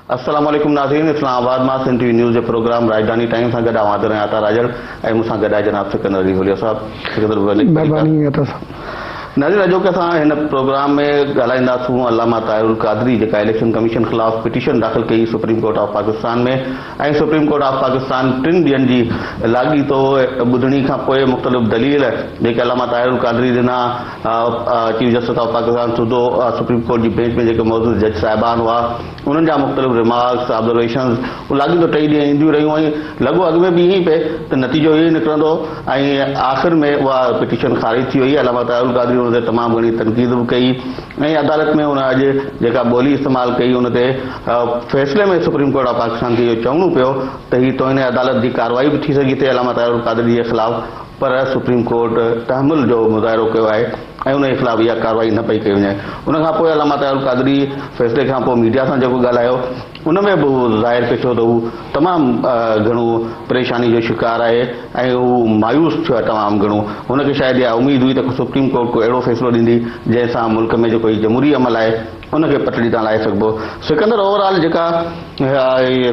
अस्सलाम वालेकुम नाज़रीन, इस्लामाबाद मां सिंध टीवी न्यूज़ जे प्रोग्राम राजधानी टाइम सां गॾु आवाज़ रहिया था राजड़ ऐं मूंसां गॾु आहे जनाब सिकंदर अली हुलिया साहब। नाज़रीन, अॼोके असां हिन प्रोग्राम में ॻाल्हाईंदासूं अल्लामा ताहिरुल क़ादरी जेका इलेक्शन कमीशन ख़िलाफ़ पिटीशन दाख़िल कई सुप्रीम कोर्ट ऑफ पाकिस्तान में, ऐं सुप्रीम कोर्ट ऑफ पाकिस्तान 3 ॾींहंनि जी लाॻीतो ॿुधणी खां पोइ मुख़्तलिफ़ दलील जेके अल्लामा ताहिरुल क़ादरी ॾिना चीफ जस्टिस ऑफ पाकिस्तान सूदो सुप्रीम कोर्ट जी बेंच में जेके मौजूदु जज साहिबान हुआ उन्हनि जा मुख़्तलिफ़ रिमार्क्स ऑब्जर्वेशन्स लाॻीतो 3 ॾींहं ईंदियूं रहियूं ऐं लॻो अॻु में बि ईअं ई पिए त नतीजो इहो ई निकिरंदो ऐं आख़िर में उहा पिटीशन ख़ारिज थी वई। अल्लामा ताहिरुल क़ादरी उन ते तमामु घणी तनक़ीद बि कई ऐं अदालत में उन अॼु जेका ॿोली इस्तेमालु कई उन ते फ़ैसिले में सुप्रीम कोर्ट ऑफ पाकिस्तान खे इहो चवणो पियो त हीअ तोहिन अदालत जी कार्रवाई बि थी सघी थी अल्लामा ताहिरुल क़ादरी जे ख़िलाफ़, पर सुप्रीम कोर्ट तहमुल जो मुज़ाहिरो कयो आहे ऐं उन जे ख़िलाफ़ इहा कार्रवाई न पई कई वञे। उनखां पोइ अल्लामा ताहिरुल क़ादरी फ़ैसिले खां पोइ मीडिया सां जेको ॻाल्हायो उन में बि ज़ाहिर पियो थियो त हू तमामु घणो परेशानी जो शिकार आहे ऐं हू मायूस थियो आहे तमामु घणो। हुनखे शायदि इहा उमेद हुई त सुप्रीम कोर्ट को अहिड़ो फ़ैसिलो ॾींदी जंहिंसां मुल्क में जेको जमहूरी अमल आहे उनखे पटड़ी तां लाहे सघिबो। सिकंदर, ओवरऑल जेका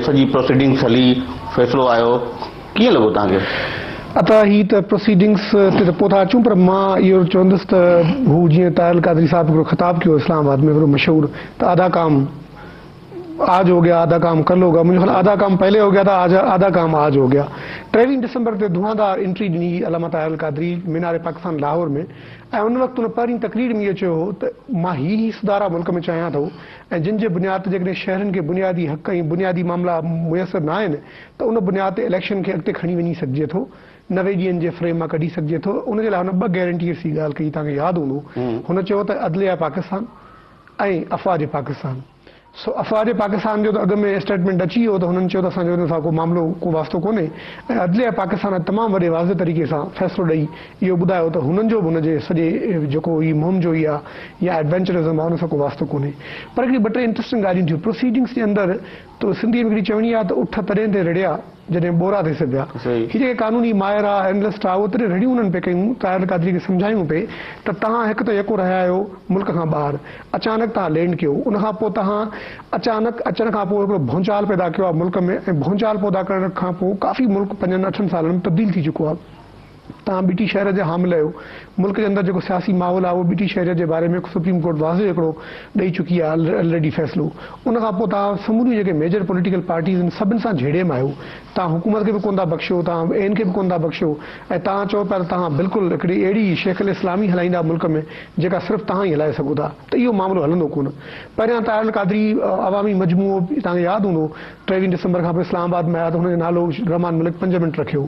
सॼी प्रोसीडिंग्स हली फ़ैसिलो आयो कीअं लॻो तव्हांखे? अता ही त प्रोसीडिंग्स ते त पोइ था अचूं, पर मां इहो चवंदुसि त हू जीअं ताहिरुल क़ादरी साहब हिकिड़ो ख़िताबु कयो इस्लामाबाद में हिकिड़ो मशहूरु त आधा काम आज हो गया आधा काम कल होगा, मुझे ख्याल आधा काम पहले हो गया था, आधा काम आज हो गया। 23 दिसंबर ते धुआंधार एंट्री ॾिनी अल्लामा ताहिरुल क़ादरी मीनार पाकिस्तान लाहौर में, ऐं उन वक़्तु उन पहिरीं तकरीर में इहो चयो हो त मां ही सुधारा मुल्क में चाहियां थो ऐं जिन जे बुनियाद ते जेकॾहिं शहरनि खे बुनियादी हक़ ऐं बुनियादी मामला मुयसरु न आहिनि त उन बुनियाद ते इलेक्शन खे अॻिते खणी वञी सघिजे थो, 90 ॾींहंनि जे फ्रेम मां कढी सघिजे थो। उनजे लाइ हुन 2 गारंटीज़ जी ॻाल्हि कई, तव्हांखे यादि हूंदो। हुन चयो त अदलिया पाकिस्तान ऐं अफ़वाज पाकिस्तान। सो अफ़वाज पाकिस्तान जो त अॻु में स्टेटमेंट अची वियो त हुननि चयो त असांजो हिन सां को मामिलो को वास्तो कोन्हे, ऐं अदलिया पाकिस्तान तमामु वॾे वाज़े तरीक़े सां फ़ैसिलो ॾेई इहो ॿुधायो त हुननि जो बि हुनजे सॼे जेको ही मुहिम जो ई आहे या एडवेंचरिज़म आहे हुन सां को वास्तो कोन्हे। पर हिकिड़ी 2-3 इंट्रस्टिंग ॻाल्हियूं थियूं प्रोसीडिंग्स जे अंदरि। त सिंधी में हिकिड़ी चवणी आहे त उठ तॾहिं ते रड़िया जॾहिं बोरा थिए सघिया। हीअ जेके कानूनी माहिर आहे एनलिस्ट आहे उहो तॾहिं रड़ियूं उन्हनि पे कयूं, ताहिरुल क़ादरी खे सम्झायूं पे त तव्हां हिकु त यको रहिया आहियो मुल्क खां ॿाहिरि, अचानक तव्हां लैंड कयो, उनखां पोइ तव्हां अचानक अचण खां पोइ हिकिड़ो भौचाल पैदा कयो आहे मुल्क में, ऐं भौचाल पैदा करण खां पोइ काफ़ी मुल्क 5-8 सालनि में तब्दील थी चुको आहे। तव्हां ॿिटी शहर जे हामिल आहियो, मुल्क जे अंदरि जेको सियासी माहौल आहे उहो ॿिटी शहर जे बारे में सुप्रीम कोर्ट वाज़े हिकिड़ो ॾेई चुकी आहे ऑलरेडी फ़ैसिलो। उनखां पोइ तव्हां समूरियूं जेके मेजर पॉलिटिकल पार्टीज़ आहिनि सभिनि सां झेड़े में आहियो, तव्हां हुकूमत खे बि कोन था बख़्शियो, तव्हां एन खे बि कोन था बख़्शियो, ऐं तव्हां चओ पिया त तव्हां बिल्कुलु हिकिड़ी अहिड़ी शेख इस्लामी हलाईंदा मुल्क में जेका सिर्फ़ु तव्हां ई हलाए सघो था, त इहो मामिलो हलंदो कोन। पहिरियां ताहिरुल क़ादरी अवामी मजमूओ तव्हांखे यादि हूंदो 23 दिसंबर खां पोइ इस्लामाबाद में आया त हुनजो नालो रहमान मलिक 5 मिंट रखियो,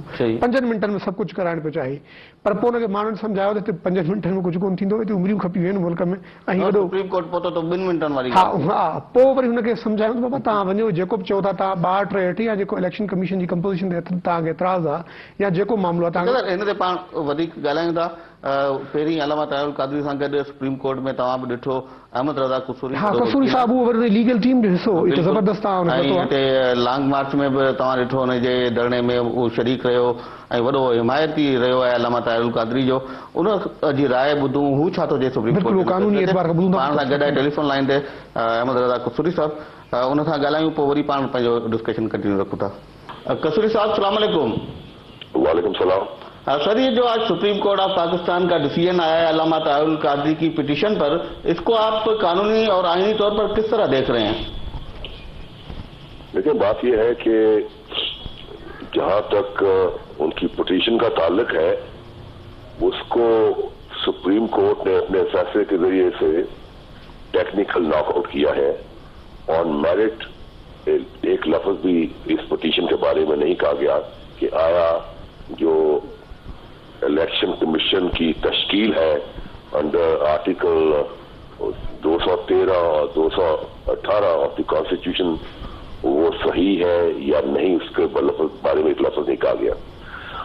5 मिंटनि में सभु कुझु कराइण पियो चाहे, पर पोइ हुनखे माण्हुनि सम्झायो त हिते 5 मिंटनि में कुझु कोन थींदो, हिते उमिरियूं खपियूं आहिनि मुल्क में, ऐं सुप्रीम कोर्ट पहुतो त 2 मिंटनि वारी। हा पोइ वरी हुनखे सम्झायूं त बाबा तव्हां वञो, जेको बि चओ था तव्हां 62-63 या जेको इलेक्शन कमीशन जी कंपोज़िशन ते तव्हांखे एतिराज़ आहे या जेको मामिलो आहे तव्हां हिन ते पाण वधीक ॻाल्हायूं था। पहिरीं अल्लामा ताहिरुल क़ादरी सां गॾु सुप्रीम कोर्ट में तव्हां बि ॾिठो अहमद रज़ा कसूरी, हा कसूरी साहब उहो वरी लीगल टीम जो हिसो हिते ज़बरदस्त आहे। ऐं हिते लॉन्ग मार्च में बि तव्हां ॾिठो हुनजे धरणे में उहो शरीक रहियो ऐं वॾो हिमायती रहियो आहे अल्लामा ताहिरुल क़ादरी जो। उन जी राय ॿुधूं, हू छा थो चए सुप्रीम कोर्ट कानूनी एतबार खां ॿुधूं। पाण सां गॾु आहे टेलीफोन लाइन ते अहमद रज़ा कसूरी साहब, उन सां ॻाल्हायूं पोइ वरी पाण पंहिंजो डिस्कशन कंटिन्यू रखूं था। कसूरी साहब सलाम अलैकुम। वालेकुम सलाम। सर, ये जो आज सुप्रीम कोर्ट ऑफ पाकिस्तान का डिसीजन आया है अल्लामा ताहिरुल क़ादरी की पिटीशन पर, इसको आप कानूनी और आईनी तौर पर किस तरह देख रहे हैं? देखिए, बात यह है कि जहां तक उनकी पिटीशन का ताल्लुक है उसको सुप्रीम कोर्ट ने अपने फैसले के जरिए से टेक्निकल नॉकआउट किया है। ऑन मेरिट एक लफ्ज भी इस पिटीशन के बारे में नहीं कहा गया कि आया जो इलेक्शन कमीशन की तश्कील है अंडर आर्टिकल 213 और 218 ऑफ द कॉन्स्टिट्यूशन वो सही है या नहीं, उसके बारे में एक लफ्ज नहीं कहा गया।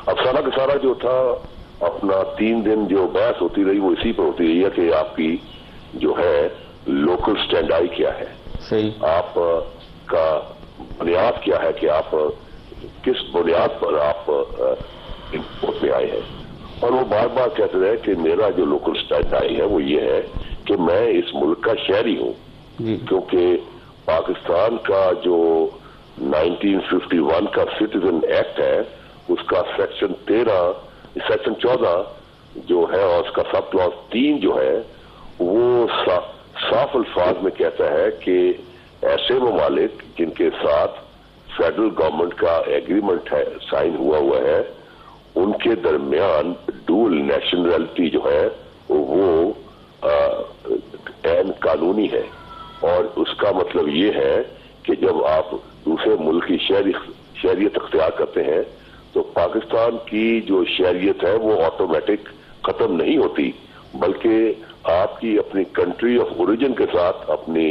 अब सारा का सारा जो था अपना 3 दिन जो बहस होती रही वो इसी पर होती रही है कि आपकी जो है लोकल स्टैंडाई क्या है, सही आप का बुनियाद क्या है कि आप किस बुनियाद पर आप कोर्ट में आए हैं। और वो बार बार कहते रहे कि मेरा जो लोकल स्टैंडाई है वो ये है कि मैं इस मुल्क का शहरी हूं, क्योंकि पाकिस्तान का जो 1951 का सिटीजन एक्ट है उसका सेक्शन 14 जो है और उसका सब क्लॉज 3 जो है वो साफ अल्फाज में कहता है कि ऐसे ममालिक जिनके साथ फेडरल गवर्नमेंट का एग्रीमेंट है साइन हुआ है उनके दरमियान डुअल नेशनलिटी जो है वो ऐन कानूनी है। और उसका मतलब ये है कि जब आप दूसरे मुल्क की शहरियत अख्तियार करते हैं तो पाकिस्तान की जो शहरियत है वो ऑटोमेटिक खत्म नहीं होती, बल्कि आपकी अपनी कंट्री ऑफ ओरिजिन के साथ अपनी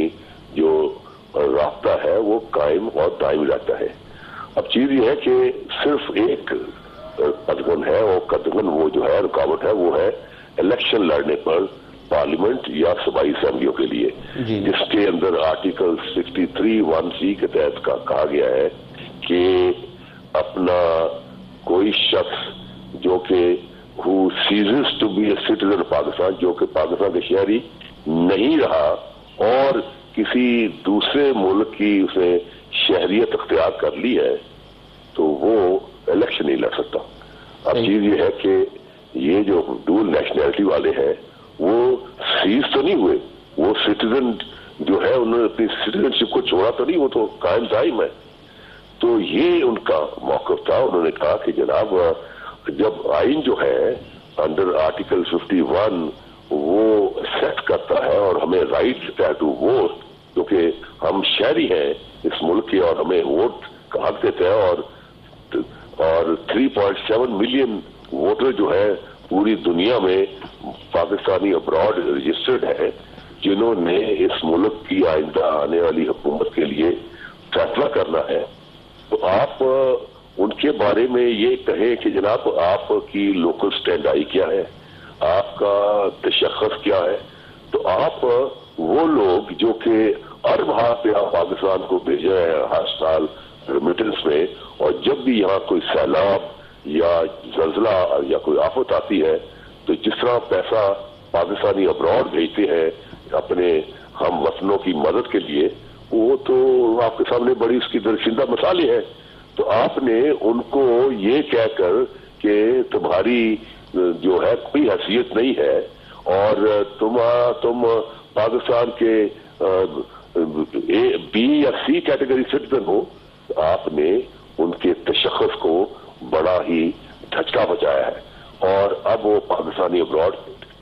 जो रास्ता है वो कायम और दायम रहता है। अब चीज ये है कि सिर्फ एक कदगन है और कदगन वो जो है रुकावट है वो है इलेक्शन लड़ने पर पार्लियामेंट या सूबाई असेंबलियों के लिए, जिसके अंदर आर्टिकल 63(1)(c) के तहत कहा गया है कि अपना कोई शख्स जो कि who ceases to be a citizen of Pakistan, जो कि पाकिस्तान के शहरी नहीं रहा और किसी दूसरे मुल्क की उसने शहरियत अख्तियार कर ली है तो वो इलेक्शन नहीं लड़ सकता। अब चीज ये है कि ये जो डुअल नेशनैलिटी वाले हैं वो सीज तो नहीं हुए, वो सिटीजन जो है उन्होंने अपनी सिटीजनशिप को छोड़ा तो नहीं, वो तो कायम दायम है। तो ये उनका मौक़िफ़ था। उन्होंने कहा कि जनाब जब आइन जो है अंडर आर्टिकल 51 वो सेट करता है और हमें राइट है टू वोट, क्योंकि हम शहरी हैं इस मुल्क के और हमें वोट का हक देते हैं और 3.7 मिलियन वोटर जो है पूरी दुनिया में पाकिस्तानी अब्रॉड रजिस्टर्ड है जिन्होंने इस मुल्क की आइंदा आने वाली हुकूमत के लिए फैसला करना है। तो आप उनके बारे में ये कहें कि जनाब आपकी लोकल स्टैंड आई क्या है, आपका तशख्खुस क्या है, तो आप वो लोग जो कि अरब हाथ पे आप पाकिस्तान को भेज रहे हैं हर साल रेमिटेंस में, और जब भी यहाँ कोई सैलाब या जल्जला या कोई आफत आती है तो जिस तरह पैसा पाकिस्तानी अब्रॉड भेजते हैं अपने हम वतनों की मदद के लिए, वो तो आपके सामने बड़ी उसकी दरशिंदा मिसालें हैं। तो आपने उनको ये कहकर कि तुम्हारी जो है कोई हैसियत नहीं है और तुम पाकिस्तान के बी या सी कैटेगरी सिटीजन हो, आपने उनके तशख्खुस को बड़ा ही धचका बचाया है। और अब वो पाकिस्तानी अब्रॉड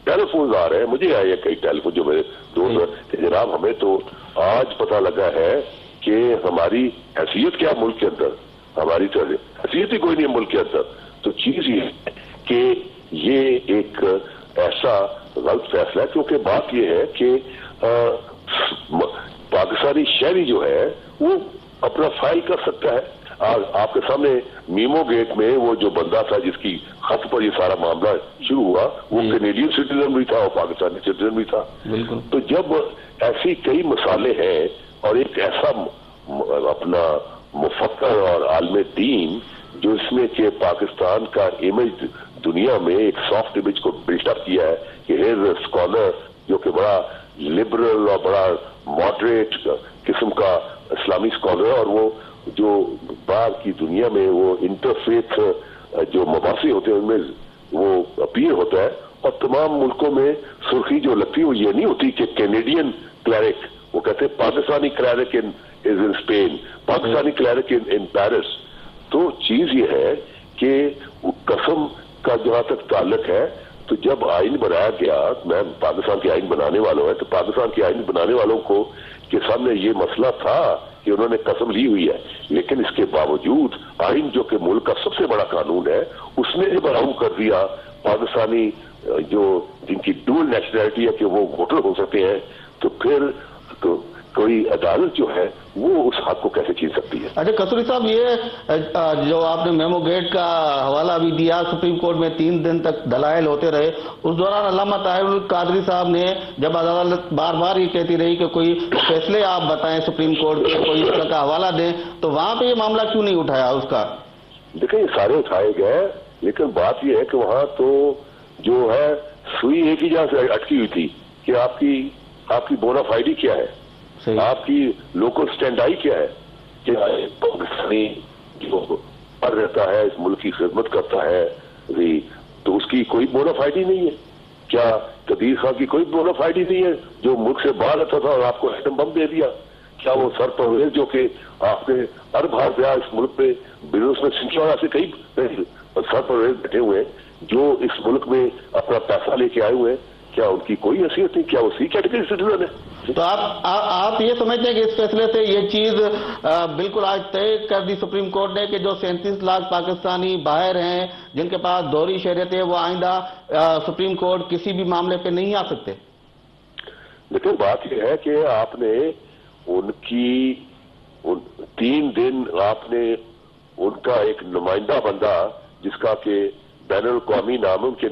टेलीफोन आ रहे हैं, मुझे आए कई टेलीफोन जो मेरे दोस्त कि जनाब हमें तो आज पता लगा है कि हमारी हैसियत क्या मुल्क के अंदर, हमारी तो हैसियत ही कोई नहीं है मुल्क के अंदर। तो चीज ये है कि ये एक ऐसा गलत फैसला है, क्योंकि बात ये है कि पाकिस्तानी शहरी जो है वो अपना फाइल कर सकता है। आपके सामने मीमो गेट में वो जो बंदा था जिसकी खत पर ये सारा मामला शुरू हुआ वो कैनेडियन सिटीजन भी था और पाकिस्तानी सिटीजन भी था। तो जब ऐसी कई मसाले हैं और एक ऐसा अपना मुफक्कर और आलम दीन जो इसमें कि पाकिस्तान का इमेज दुनिया में एक सॉफ्ट इमेज को बिल्टअप किया है कि हेयर स्कॉलर जो कि बड़ा लिबरल और बड़ा मॉडरेट किस्म का इस्लामी स्कॉलर है, और वो जो बाहर की दुनिया में वो इंटरफेथ जो मबासी होते हैं उनमें वो अपील होता है। और तमाम मुल्कों में सुर्खी जो लगती है वो ये नहीं होती कि कैनेडियन क्लैरिक, वो कहते हैं Pakistani cleric is in Spain, Pakistani cleric in Paris. तो चीज ये है कि कसम का जहां तक ताल्लुक है, तो जब आइन बनाया गया, मैं पाकिस्तान के आइन बनाने वालों है, तो पाकिस्तान के आइन बनाने वालों को के सामने ये मसला था कि उन्होंने कसम ली हुई है, लेकिन इसके बावजूद आइन जो कि मुल्क का सबसे बड़ा कानून है उसने जब लागू कर दिया पाकिस्तानी जो जिनकी डुअल नेशनैलिटी है कि वो वोटर हो सकते हैं, तो फिर तो कोई अदालत जो है वो उस हक को कैसे छीन सकती है। अच्छा कसूरी साहब, ये जो आपने मेमो गेट का हवाला भी दिया, सुप्रीम कोर्ट में 3 दिन तक दलाइल होते रहे, उस दौरान अल्लामा ताहिरुल कादरी साहब ने जब अदालत बार बार ये कहती रही कि कोई फैसले आप बताएं सुप्रीम कोर्ट के, कोई इस तरह का हवाला दें, तो वहां पे ये मामला क्यों नहीं उठाया उसका? देखिए ये सारे उठाए गए, लेकिन बात यह है कि वहां तो जो है सुई एक ही जगह से अटकी हुई थी कि आपकी बोनाफाइडी क्या है। صحیح. آپ کی لوکل اسٹینڈائی کیا ہے؟ کیا پاکستانی جو پر رہتا ہے اس ملک کی خدمت کرتا ہے تو اس کی کوئی بونافائیڈی نہیں ہے؟ کیا قدیر خان کی کوئی بونافائیڈی نہیں ہے جو ملک سے باہر رہتا تھا اور آپ کو ایٹم بم دے دیا؟ کیا وہ سر پرویز جو کہ آپ نے ارب ہزار اس ملک میں بزنس میں سنکھیا اور ایسے کئی سر پرویز بیٹھے ہوئے ہیں جو اس ملک میں اپنا پیسہ لے کے آئے ہوئے ہیں، کیا ان کی کوئی حیثیت نہیں؟ کیا وہ سی کیٹیگری سٹیزن ہے؟ تو آپ یہ سمجھتے ہیں کہ اس فیصلے سے یہ چیز بالکل آج طے کر دی سپریم کورٹ نے کہ جو 37 لاکھ پاکستانی باہر ہیں جن کے پاس دوہری شہریت ہے وہ آئندہ سپریم کورٹ کسی بھی معاملے پہ نہیں آ سکتے؟ لیکن بات یہ ہے کہ آپ نے ان کی 3 دن آپ نے ان کا ایک نمائندہ بندہ جس کا کہ بین الاقوامی نام کے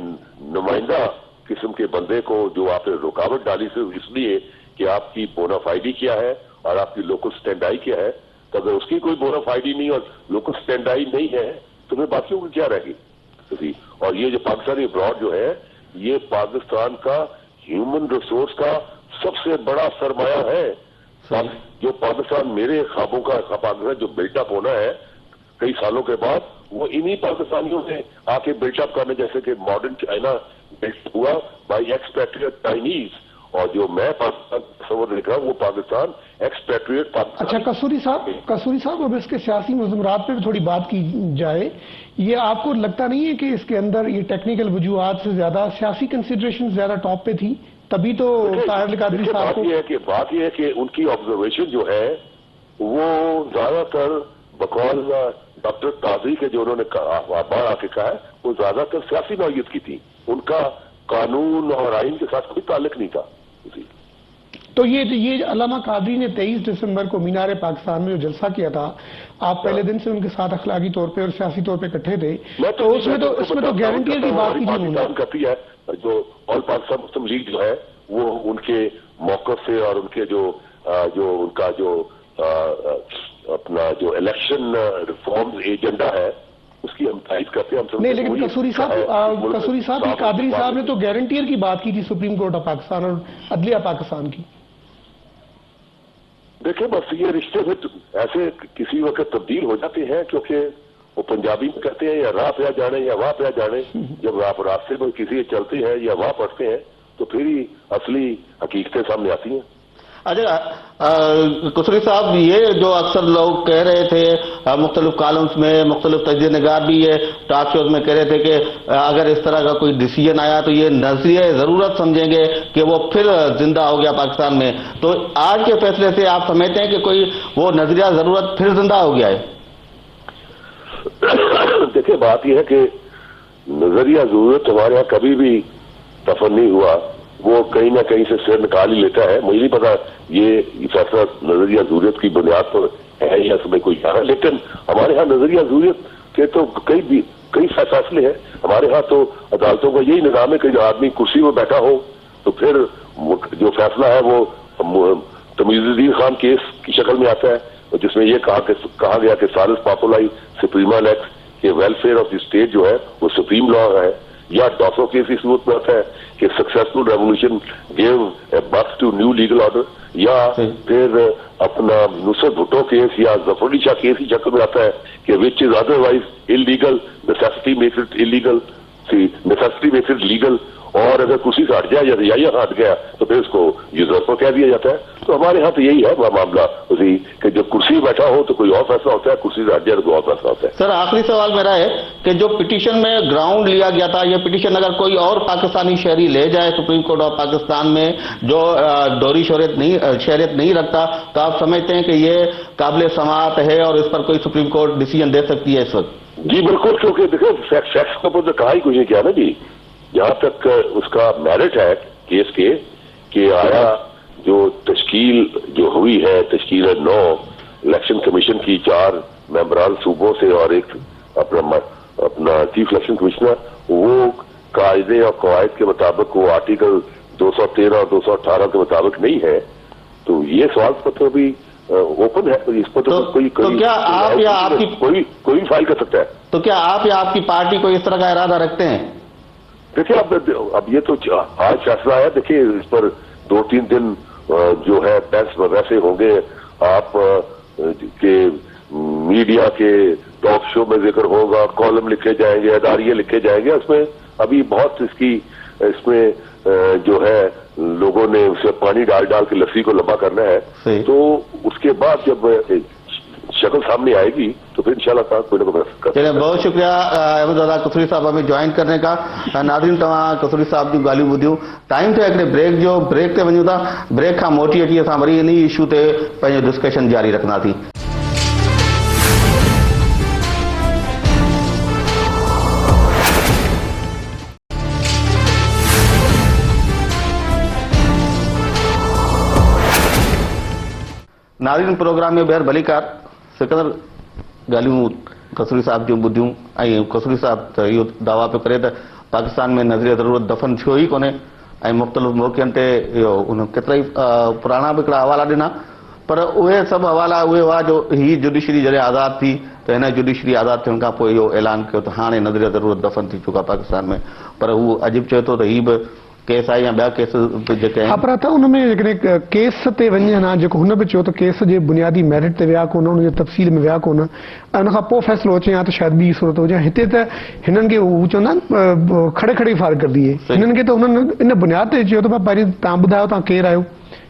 نمائندہ قسم کے بندے کو جو آپ نے رکاوٹ ڈالی صرف اس لیے کہ آپ کی بونافائیڈی کیا ہے اور آپ کی لوکل سٹینڈائی کیا ہے، تو اگر اس کی کوئی بونافائیڈی نہیں اور لوکل سٹینڈائی نہیں ہے تو پھر باقیوں کو کیا رہ گئی؟ اور یہ جو پاکستانی ابراڈ جو ہے یہ پاکستان کا ہیومن ریسورس کا سب سے بڑا سرمایہ ہے. جو پاکستان میرے خوابوں کا پاکستان جو بلٹ اپ ہونا ہے کئی سالوں کے بعد وہ انہی پاکستانیوں سے آ کے بلٹ اپ کرنے، جیسے کہ ماڈرن چائنا بلٹ ہوا بائی ایکسپیٹریٹ چائنیز، اور جو میں پاکستان تصور دیکھ رہا ہوں وہ پاکستان ایکسپیٹریٹ پاکستان. اچھا قصوری صاحب اب اس کے سیاسی مضمرات پہ بھی تھوڑی بات کی جائے. یہ آپ کو لگتا نہیں ہے کہ اس کے اندر یہ ٹیکنیکل وجوہات سے زیادہ سیاسی کنسیڈریشن زیادہ ٹاپ پہ تھی؟ تبھی تو طاہر القادری صاحب کو بات یہ ہے کہ ان کی آبزرویشن جو ہے وہ زیادہ تر بقول ڈاکٹر قاضی کے جو انہوں نے بار آ کے کہا ہے وہ زیادہ تر سیاسی نوعیت کی تھی، ان کا قانون اور آئین کے ساتھ کوئی تعلق نہیں تھا. تو یہ علامہ قادری نے 23 دسمبر کو مینار پاکستان میں جو جلسہ کیا تھا، آپ پہلے دن سے ان کے ساتھ اخلاقی طور پہ اور سیاسی طور پہ اکٹھے تھے، تو اس میں تو گارنٹی کی بات کی پاکستان کرتی ہے جو آل پاکستان مسلم لیگ جو ہے وہ ان کے موقف سے اور ان کے جو ان کا جو اپنا جو الیکشن ریفارم ایجنڈا ہے اس کی ہم تائید کرتے ہیں. ہم نہیں، لیکن قصوری صاحب قادری صاحب نے تو گارنٹیئر کی بات کی تھی سپریم کورٹ آف پاکستان اور عدلیہ پاکستان کی. دیکھیں بس یہ رشتے پھر ایسے کسی وقت تبدیل ہو جاتے ہیں کیونکہ وہ پنجابی میں کہتے ہیں یا راہ پہ جانے یا واہ پہ جانے. جب آپ راستے میں کسی چلتے ہیں یا واہ پڑھتے ہیں تو پھر ہی اصلی حقیقتیں سامنے آتی ہیں. اچھا قصوری صاحب، یہ جو اکثر لوگ کہہ رہے تھے مختلف کالمز میں، مختلف تجزیہ نگار بھی یہ ٹاک شوز میں کہہ رہے تھے کہ اگر اس طرح کا کوئی ڈیسیجن آیا تو یہ نظریہ ضرورت سمجھیں گے کہ وہ پھر زندہ ہو گیا پاکستان میں. تو آج کے فیصلے سے آپ سمجھتے ہیں کہ کوئی وہ نظریہ ضرورت پھر زندہ ہو گیا ہے؟ دیکھیں بات یہ ہے کہ نظریہ ضرورت ہمارے یہاں کبھی بھی دفن نہیں ہوا، وہ کہیں نہ کہیں سے سر نکال ہی لیتا ہے. مجھے نہیں پتا یہ فیصلہ نظریہ ضرورت کی بنیاد پر ہے یا اس میں کوئی اشارہ، لیکن ہمارے ہاں نظریہ ضرورت کے تو کئی فیصلے ہیں. ہمارے ہاں تو عدالتوں کا یہی نظام ہے کہ جو آدمی کرسی میں بیٹھا ہو تو پھر جو فیصلہ ہے وہ تمیز الدین خان کیس کی شکل میں آتا ہے جس میں یہ کہا گیا کہ سالس پاپولائی سپریما لیکس کہ ویلفیئر آف دی اسٹیٹ جو ہے وہ سپریم لا ہے، یا ڈاسو کیس کی صورت میں آتا ہے کہ successful revolution gave a birth to new legal order, یا پھر اپنا نصرت بھٹو کیس یا ظفر علی شاہ کیس کی شکل میں آتا ہے کہ which is otherwise illegal necessity makes it illegal, necessity makes it legal, اور اگر کرسی سے ہٹ جائے یا رجائیہ ہٹ گیا تو پھر اس کو یوزرفر کہہ دیا جاتا ہے. تو ہمارے ہاں تو یہی ہے معاملہ کہ جب کرسی بیٹھا ہو تو کوئی اور فیصلہ ہوتا ہے، کرسی سے ہٹ جائے تو کوئی اور فیصلہ ہوتا ہے. سر آخری سوال میرا ہے کہ جو پٹیشن میں گراؤنڈ لیا گیا تھا، یہ پٹیشن اگر کوئی اور پاکستانی شہری لے جائے سپریم کورٹ آف پاکستان میں جو دوہری شہریت نہیں رکھتا، تو آپ سمجھتے ہیں کہ یہ قابل سماعت ہے اور اس پر کوئی سپریم کورٹ ڈیسیجن دے سکتی ہے اس وقت؟ جی بالکل، کیونکہ دیکھیں فیکٹس کے اوپر تو کہا ہی کچھ نہیں کیا نا جی. جہاں تک اس کا میرٹ ہے کیس کے کہ آیا جو تشکیل جو ہوئی ہے تشکیل 9 الیکشن کمیشن کی 4 ممبران صوبوں سے اور ایک اپنا چیف الیکشن کمشنر، وہ قاعدے اور قواعد کے مطابق وہ آرٹیکل 213 اور 218 کے مطابق نہیں ہے. تو یہ سوال پتر بھی اوپن ہے، اس پر تو کوئی فائل کر سکتا ہے. تو کیا آپ یا آپ کی پارٹی کو اس طرح کا ارادہ رکھتے ہیں؟ دیکھیں اب یہ تو آج فیصلہ ہے، دیکھیں اس پر 2-3 دن جو ہے بحث ویسے ہوں گے آپ کے میڈیا کے ٹاک شو میں ذکر ہوگا, کالم لکھے جائیں گے, اداریے لکھے جائیں گے. اس میں ابھی بہت اس میں جو ہے لوگوں نے اسے پانی ڈال ڈال کے لسی کو لمبا کرنا ہے. تو اس کے بعد جب شکل سامنے آئے گی تو پھر انشاءاللہ تعالیٰ کوئی نہ کوئی کر. چلے بہت شکریہ احمد رضا قصوری صاحب ہمیں جوائن کرنے کا. ناظرین تمام قصوری صاحب جی ॻाल्हियूं ॿुधियूं. टाइम थे हिकिड़े ब्रेक जो, ब्रेक ते वञूं था. ब्रेक खां मोटी अची असां वरी इन इशू ते पंहिंजो डिस्कशन जारी रखंदासीं. नाज़रीन प्रोग्राम में ॿीहर भलीकार सिकंदर ॻाल्हियूं कसूरी साहब जूं ॿुधियूं ऐं कसूरी साहब त इहो दावा पियो करे त पाकिस्तान में नज़रिया ज़रूरत दफ़न थियो ई कोन्हे ऐं मुख़्तलिफ़ मौक़नि ते इहो उन केतिरा ई पुराणा बि हिकिड़ा हवाला ॾिना, पर उहे सभु हवाला उहे हुआ जो हीअ जुडिशरी जॾहिं आज़ादु थी त हिन जुडिशरी आज़ादु थियण खां पोइ इहो ऐलान कयो त हाणे नज़रिया ज़रूरत दफ़न थी चुका पाकिस्तान में. पर हू अजीब चए थो त हीअ बि केस आहे या ॿिया केस जेके आहिनि. हा, पर त उन में जेकॾहिं केस ते वञे न, जेको हुन बि चयो त केस जे बुनियादी मेरिट ते विया कोन, उन जे तफ़सील में विया कोन, ऐं उनखां पोइ फ़ैसिलो अचे या त शायदि ॿी सूरत हुजे. हिते त हिननि खे हू चवंदा आहिनि खड़े खड़े फार कर दिए. हिननि खे त हुननि इन बुनियाद ते चयो त भाई पहिरीं तव्हां ॿुधायो तव्हां केरु आहियो,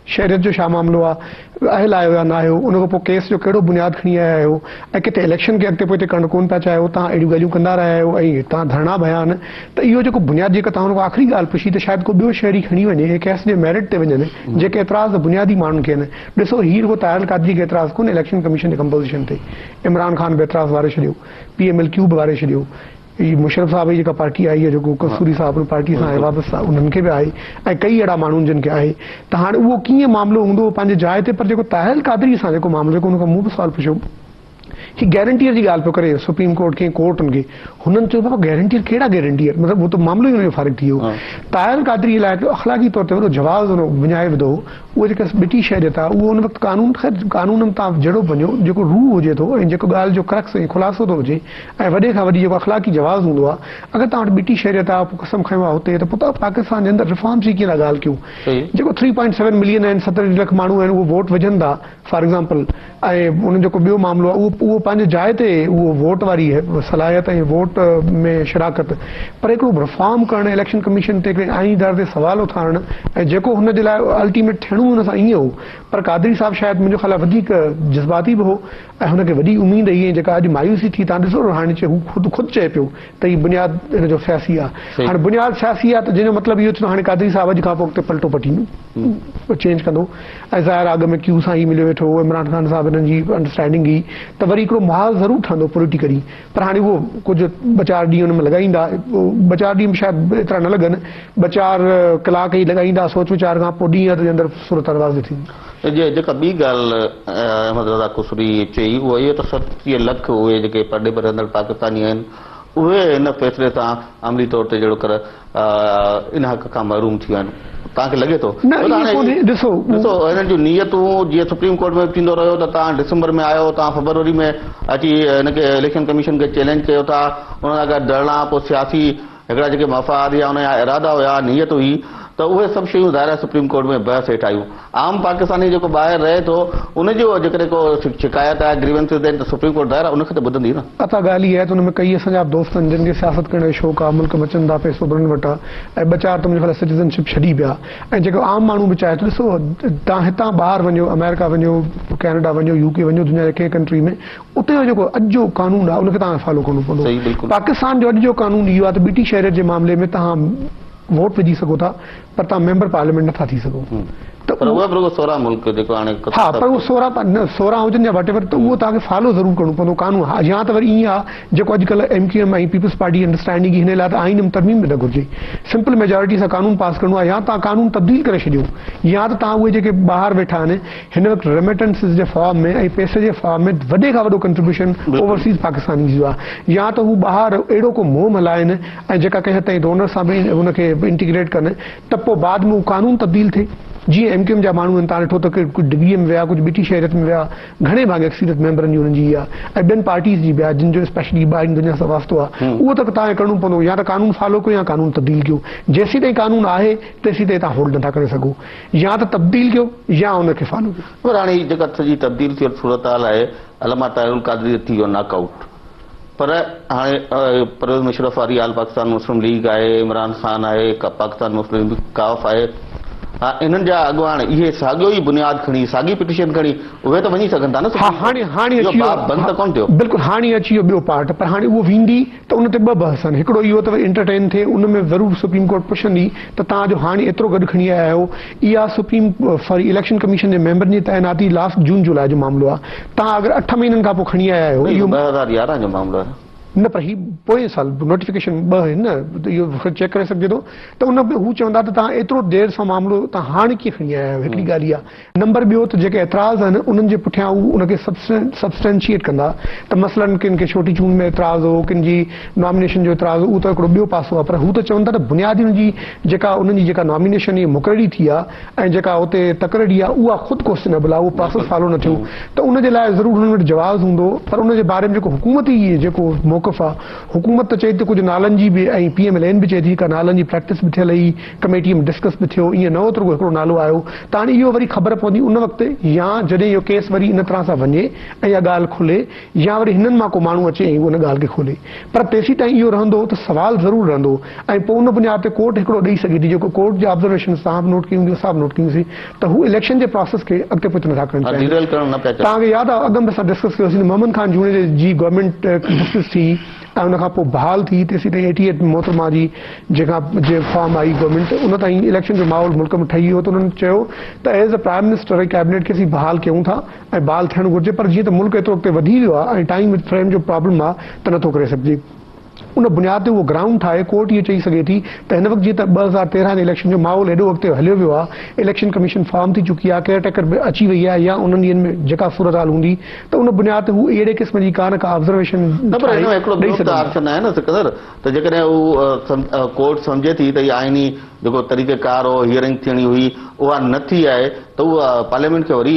शहरियत जो छा मामिलो आहे, अहिल आहियो या न आहियो, उन खां पोइ केस जो कहिड़ो बुनियाद खणी आया आहियो, ऐं किथे इलेक्शन खे अॻिते पोइते करणु कोन पिया चाहियो, तव्हां अहिड़ियूं ॻाल्हियूं कंदा रहिया आहियो ऐं तव्हां धरना भया आहिनि. त इहो जेको बुनियाद जेका तव्हां हुन खां आख़िरी ॻाल्हि पुछी त शायदि को ॿियो शहरी खणी वञे हे केस जे मेरिट ते वञनि, जेके एतिराज़ बुनियादी माण्हुनि खे आहिनि. ॾिसो हीअ रुगो ताहिर कादरी खे एतिराज़ कोन्हे इलेक्शन कमीशन जे कंपोज़िशन ते, इमरान ख़ान बि एतिराज़ वारे छॾियो, PMLQ बि वारे छॾियो, हीअ मुशरफ साहब जी जेका पार्टी आई आहे जेको कसूरी साहब पार्टी सां आहे वापसि आहे, उन्हनि खे बि आहे ऐं कई अहिड़ा माण्हुनि जिन खे आहे. त हाणे उहो कीअं मामिलो हूंदो पंहिंजे जाइ ते, पर जेको ताहिर कादरी सां जेको मामिलो जेको हुन खां मूं बि सुवाल पुछियो, हीअ गारंटीअर जी ॻाल्हि पियो करे सुप्रीम कोर्ट खे, कोर्टनि खे. हुननि चयो बाबा गारंटीअर कहिड़ा गारंटीअर, मतिलबु उहो त मामिलो ई हुनजो फ़र्क़ु थी वियो. ताहिर कादरी लाइ अख़लाक़ी तौर ते वॾो जवाबु हुन विञाए विधो. उहा जेका ॿिटी शहरियत आहे उहो हुन वक़्तु कानून में तव्हां जहिड़ो वञो, जेको रूह हुजे थो ऐं जेको ॻाल्हि जो क्रक्स ऐं ख़ुलासो थो हुजे ऐं वॾे खां वॾी जेको अख़लाक़ी जवाबु हूंदो आहे, अगरि तव्हां वटि ॿिटी शहरियत आहे पोइ कसम खयो आहे हुते, त पोइ तव्हां पाकिस्तान जे अंदरि रिफॉर्म्स जी कीअं था ॻाल्हि कयूं. जेको 3.7 मिलियन आहिनि, 70 लख माण्हू आहिनि, उहो वोट विझंदा फॉर एग्ज़ाम्पल, ऐं उन जेको ॿियो मामिलो आहे उहो पंहिंजे जाइ ते उहो वोट वारी सलाहियत ऐं वोट में शिराकत, पर हिकिड़ो रिफॉर्म करणु इलेक्शन कमीशन ते हिकिड़े आईनी दर ते सवाल उथारणु ऐं जेको हुन जे लाइ अल्टीमेट थियणो हुन सां ईअं हो. पर कादरी साहब शायदि मुंहिंजो ख़्यालु आहे वधीक जज़्बाती बि हो ऐं हुनखे वॾी उमेद हुई ऐं जेका अॼु मायूसी थी. तव्हां ॾिसो हाणे हू ख़ुदि चए पियो त हीअ बुनियाद हिन जो सियासी आहे. हाणे बुनियाद सियासी आहे त जंहिंजो मतिलबु इहो थियो हाणे कादरी साहब अॼु खां पोइ पलटो पटींदो, चेंज कंदो. ऐं ज़ाहिर अॻ में क्यू सां ई मिलियो वेठो, इमरान ख़ान साहब हिननि जी अंडरस्टैंडिंग ई, त वरी हिकिड़ो माहौल ज़रूरु ठहंदो पॉलिटिकली. पर हाणे उहो कुझु 2-4 ॾींहं हुन में लॻाईंदा, 2-4 ॾींहं शायदि एतिरा न लॻनि, 2-4 कलाक ई लॻाईंदा सोच वीचार खां पोइ ॾींहं जे अंदरि सूरत वाज़ थींदी. जेका ॿी ॻाल्हि अहमद रज़ा कुसरी चई उहा इहो त 70 लख उहे जेके परॾे में रहंदड़ पाकिस्तानी आहिनि उहे हिन फ़ैसिले सां अमली तौर ते जहिड़ो कर इन हक़ खां महरूम थी विया आहिनि. तव्हांखे लॻे थो? ॾिसो हिननि जूं नियतूं जीअं सुप्रीम कोर्ट में थींदो रहियो त तव्हां डिसंबर में आयो, तव्हां फरवरी में अची हिनखे इलेक्शन कमीशन खे चैलेंज कयो था, उन सां गॾु धरना, पोइ सियासी हिकिड़ा जेके मफ़ाद या उनजा इरादा हुया, नियत हुई, त उहे सभु शयूं ज़ाहिर सुप्रीम कोर्ट में बहस हेठि आयूं. आम पाकिस्तानी जेको ॿाहिरि रहे थो उनजो जेकॾहिं को शिकायत आहे, ग्रीवेंसिस आहिनि, त सुप्रीम कोर्ट ज़ाहिर उनखे त ॿुधंदी न. अता ॻाल्हि इहा आहे त हुन में कई असांजा दोस्त आहिनि जिन खे सियासत करण जो शौक़ु आहे, मुल्क में अचनि था, पैसो भरण वटि आहे, ऐं 2-4 त मुंहिंजे ख़्याल सिटीज़नशिप छॾी पिया. ऐं जेको आम माण्हू बि चाहे थो, ॾिसो तव्हां हितां ॿाहिरि वञो, अमेरिका वञो, कैनेडा वञो, UK वञो, दुनिया जे कंहिं कंट्री में, उते जो जेको अॼु जो कानून आहे उनखे तव्हांखे फॉलो करणो पवंदो. पाकिस्तान जो अॼु जो कानून इहो आहे त ॿिटी शहरियत जे मामले में तव्हां वोट विझी सघो था, पर तव्हां मेंबर पार्लियामेंट नथा थी सघो. पर उहा बि 16 मुल्क जेको हाणे, हा, पर उहो 16 हुजनि या वटेवर, त उहो तव्हांखे फॉलो ज़रूरु करणो पवंदो कानून. हा, या त वरी ईअं आहे जेको अॼुकल्ह MQM ऐं पीपल्स पार्टी अंडरस्टैंडिंग हिन लाइ त आइन में तरमीम बि न घुरिजे, सिंपल मेजॉरिटी सां कानून पास करणो आहे, या तव्हां कानून तब्दील करे छॾियो, या त तव्हां उहे जेके ॿाहिरि वेठा आहिनि हिन वक़्तु रेमिटेंसिस जे फॉर्म में ऐं पैसे जे फॉर्म में वॾे खां वॾो कंट्रीब्यूशन ओवरसीज़ पाकिस्तानी जो आहे, या त हू ॿाहिरि अहिड़ो को मोह हलाइनि ऐं जेका कंहिं ताईं डोनर सां बि हुनखे इंटीग्रेट कनि, त पोइ बाद में उहो कानून तब्दील थिए. जी MQM जा माण्हू आहिनि, तव्हां ॾिठो त कुझु डिग्रीअ में विया, कुझु ॿिटी शहरियत में विया, घणे भाङे अक्सरियत मेंबरनि जी हुननि जी आहे, ऐं ॿियनि पार्टीज़ जी बि आहे जिन जो स्पेशली ॿाहिरि दुनिया सां वास्तो आहे, उहो त तव्हांखे करिणो पवंदो, या त कानून फॉलो कयो या कानून तब्दील कयो। जेसीं ताईं कानून आहे तेसीं ताईं तव्हां होल्ड नथा करे सघो, या त तब्दील कयो या उनखे फॉलो कयो। पर हाणे ही जेका सॼी तब्दील थियल सूरत हाल आहे, अल्लामा ताहिरुल क़ादरी थी वियो नॉकआउट, पर हाणे परवेज़ मुशर्रफ वारी आल पाकिस्तान मुस्लिम लीग आहे, इमरान खान आहे, पाकिस्तान मुस्लिम काफ आहे, इन्हनि जा अॻुवाण इहे साॻियो ई बुनियाद खणी, साॻी पिटीशन खणी उहे त वञी सघनि था न। हाणे अची बंदि त कोन थियो, बिल्कुलु हाणे अची वियो ॿियो पार्ट, पर हाणे उहो वेंदी त उन ते ॿ बहस आहिनि। हिकिड़ो इहो त इंटरटेन थिए, उन में ज़रूरु सुप्रीम कोर्ट पुछंदी त तव्हांजो हाणे एतिरो गॾु खणी आया आहियो, इहा सुप्रीम सॉरी इलेक्शन कमीशन जे मेंबरनि जी तैनाती लास्ट जून जुलाई जो मामिलो आहे, तव्हां अगरि 8 महीननि खां पोइ खणी आया आहियो, इहो 2011 जो मामिलो आहे न, पर ही पोएं साल नोटिफिकेशन 2 आहिनि न, इहो चेक करे सघिजे थो, त उन में हू चवंदा त तव्हां एतिरो देरि सां मामिलो तव्हां हाणे कीअं खणी आया आहियो, हिकिड़ी ॻाल्हि इहा। नंबर ॿियो त जेके एतिराज़ आहिनि उन्हनि जे पुठियां हू उनखे सब्सटेंशिएट कंदा, त मसलन किन खे छोटी चूंड में एतिराज़ हो, किन जी नॉमिनेशन जो एतिराज़ हो, उहो त हिकिड़ो ॿियो पासो आहे, पर हू त चवनि था त बुनियादी उनजी जेका नॉमिनेशन जी मुक़ररी थी आहे ऐं जेका उते तकररी आहे, उहा ख़ुदि क्वेश्चनेबल आहे, उहो प्रोसेस फॉलो न थियो, त उनजे लाइ ज़रूरु हुननि वटि जवाबु हूंदो। पर उनजे बारे में जेको हुकूमती जेको मौक़िफ़ आहे, हुकूमत त चए थी कुझु नालनि जी बि, ऐं PMLN बि चए थी का नालनि जी प्रैक्टिस बि थियल हुई, कमेटीअ में डिस्कस बि थियो, ईअं न हो त हिकिड़ो नालो आयो, त हाणे इहो वरी ख़बर पवंदी उन वक़्तु, या जॾहिं इहो केस वरी इन तरह सां वञे ऐं इहा ॻाल्हि खुले, या वरी हिननि मां को माण्हू अचे ऐं उन ॻाल्हि खे खोले। पर तेसीं ताईं इहो रहंदो त सवाल ज़रूरु रहंदो, ऐं पोइ उन बुनियाद ते कोर्ट हिकिड़ो ॾेई सघे थी, जेको कोर्ट जे ऑब्ज़र्वेशन सां नोट कयूं असां बि नोट कयूंसीं, त हू इलेक्शन जे प्रोसेस खे अॻिते पुठि नथा करणु चाहिनि। तव्हांखे यादि आहे अॻु में असां डिस्कस कयोसीं, मोहम्मद खान जूने जी गवर्नमेंट डिस्कस थी ऐं उनखां पोइ बहाल थी, तेसीं ताईं 88 मोहतरमा जी जे फॉर्म आई गवर्नमेंट, उन ताईं इलेक्शन जो माहौल मुल्क में ठही वियो, त उन्हनि चयो त एज़ अ प्राइम मिनिस्टर ऐं कैबिनेट खे असीं बहाल कयूं था ऐं बहाल थियणु घुरिजे, पर जीअं त मुल्क एतिरो अॻिते वधी वियो आहे ऐं टाइम फ्रेम जो प्रॉब्लम आहे त नथो करे सघिजे। उन बुनियाद ते उहो ग्राउंड ठाहे कोर्ट इहो चई सघे थी त हिन वक़्तु जीअं त 2013 जे इलेक्शन जो माहौल हेॾो अॻिते हलियो वियो आहे, इलेक्शन कमीशन फॉर्म थी चुकी आहे, केयरटेकर बि अची वई आहे, या उन्हनि ॾींहंनि में जेका सूरत हाल हूंदी त उन बुनियाद ते हू अहिड़े क़िस्म जी का न का ऑब्ज़र्वेशन ऑप्शन आहे न सिकंदर, त जेकॾहिं उहो कोर्ट सम्झे थी त इहा आइनी जेको तरीक़ेकार हो, हियरिंग थियणी हुई, उहा न थी आहे, त उहा पार्लियामेंट खे वरी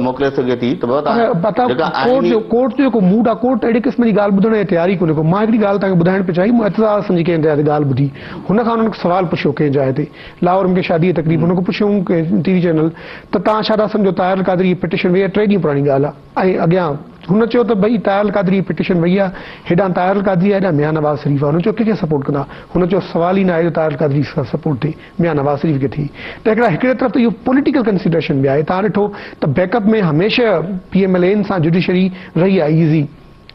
मोकिले सघे थी। त कोर्ट जो जेको मूड आहे, कोर्ट अहिड़े क़िस्म जी ॻाल्हि ॿुधण जी तयारी कोन्हे को। मां हिकिड़ी ॻाल्हि तव्हांखे ॿुधाइण पियो चाहियां, मूं एतिरा सम्झी कंहिं ते ॻाल्हि ॿुधी, हुनखां हुननि सवाल पुछियो कंहिं जाइ ते, लाहौर में शादी तकरीब, हुन खां पुछियो TV चैनल, त तव्हां छा था सम्झो ताहिरुल क़ादरी जी पिटीशन वई आहे, 3 ॾींहं पुराणी ॻाल्हि आहे, ऐं अॻियां हुन चयो त भई ताहिरुल क़ादरी जी पिटीशन वई आहे, हेॾां ताहिरुल क़ादरी आहे, हेॾां मियां नवाज़ शरीफ़ आहे, हुन चयो कंहिंखे सपोर्ट कंदा, हुन चयो सवाल ई न आहे जो ताहिरुल क़ादरी सां सपोर्ट थिए, मियां नवाज़ शरीफ़ खे थिए। त हिकिड़े तरफ़ त इहो पॉलिटिकल कंसिडरेशन बि आहे, तव्हां ॾिठो त बैकअप में हमेशह PMLN सां जुडिशरी रही आहे ईज़ी,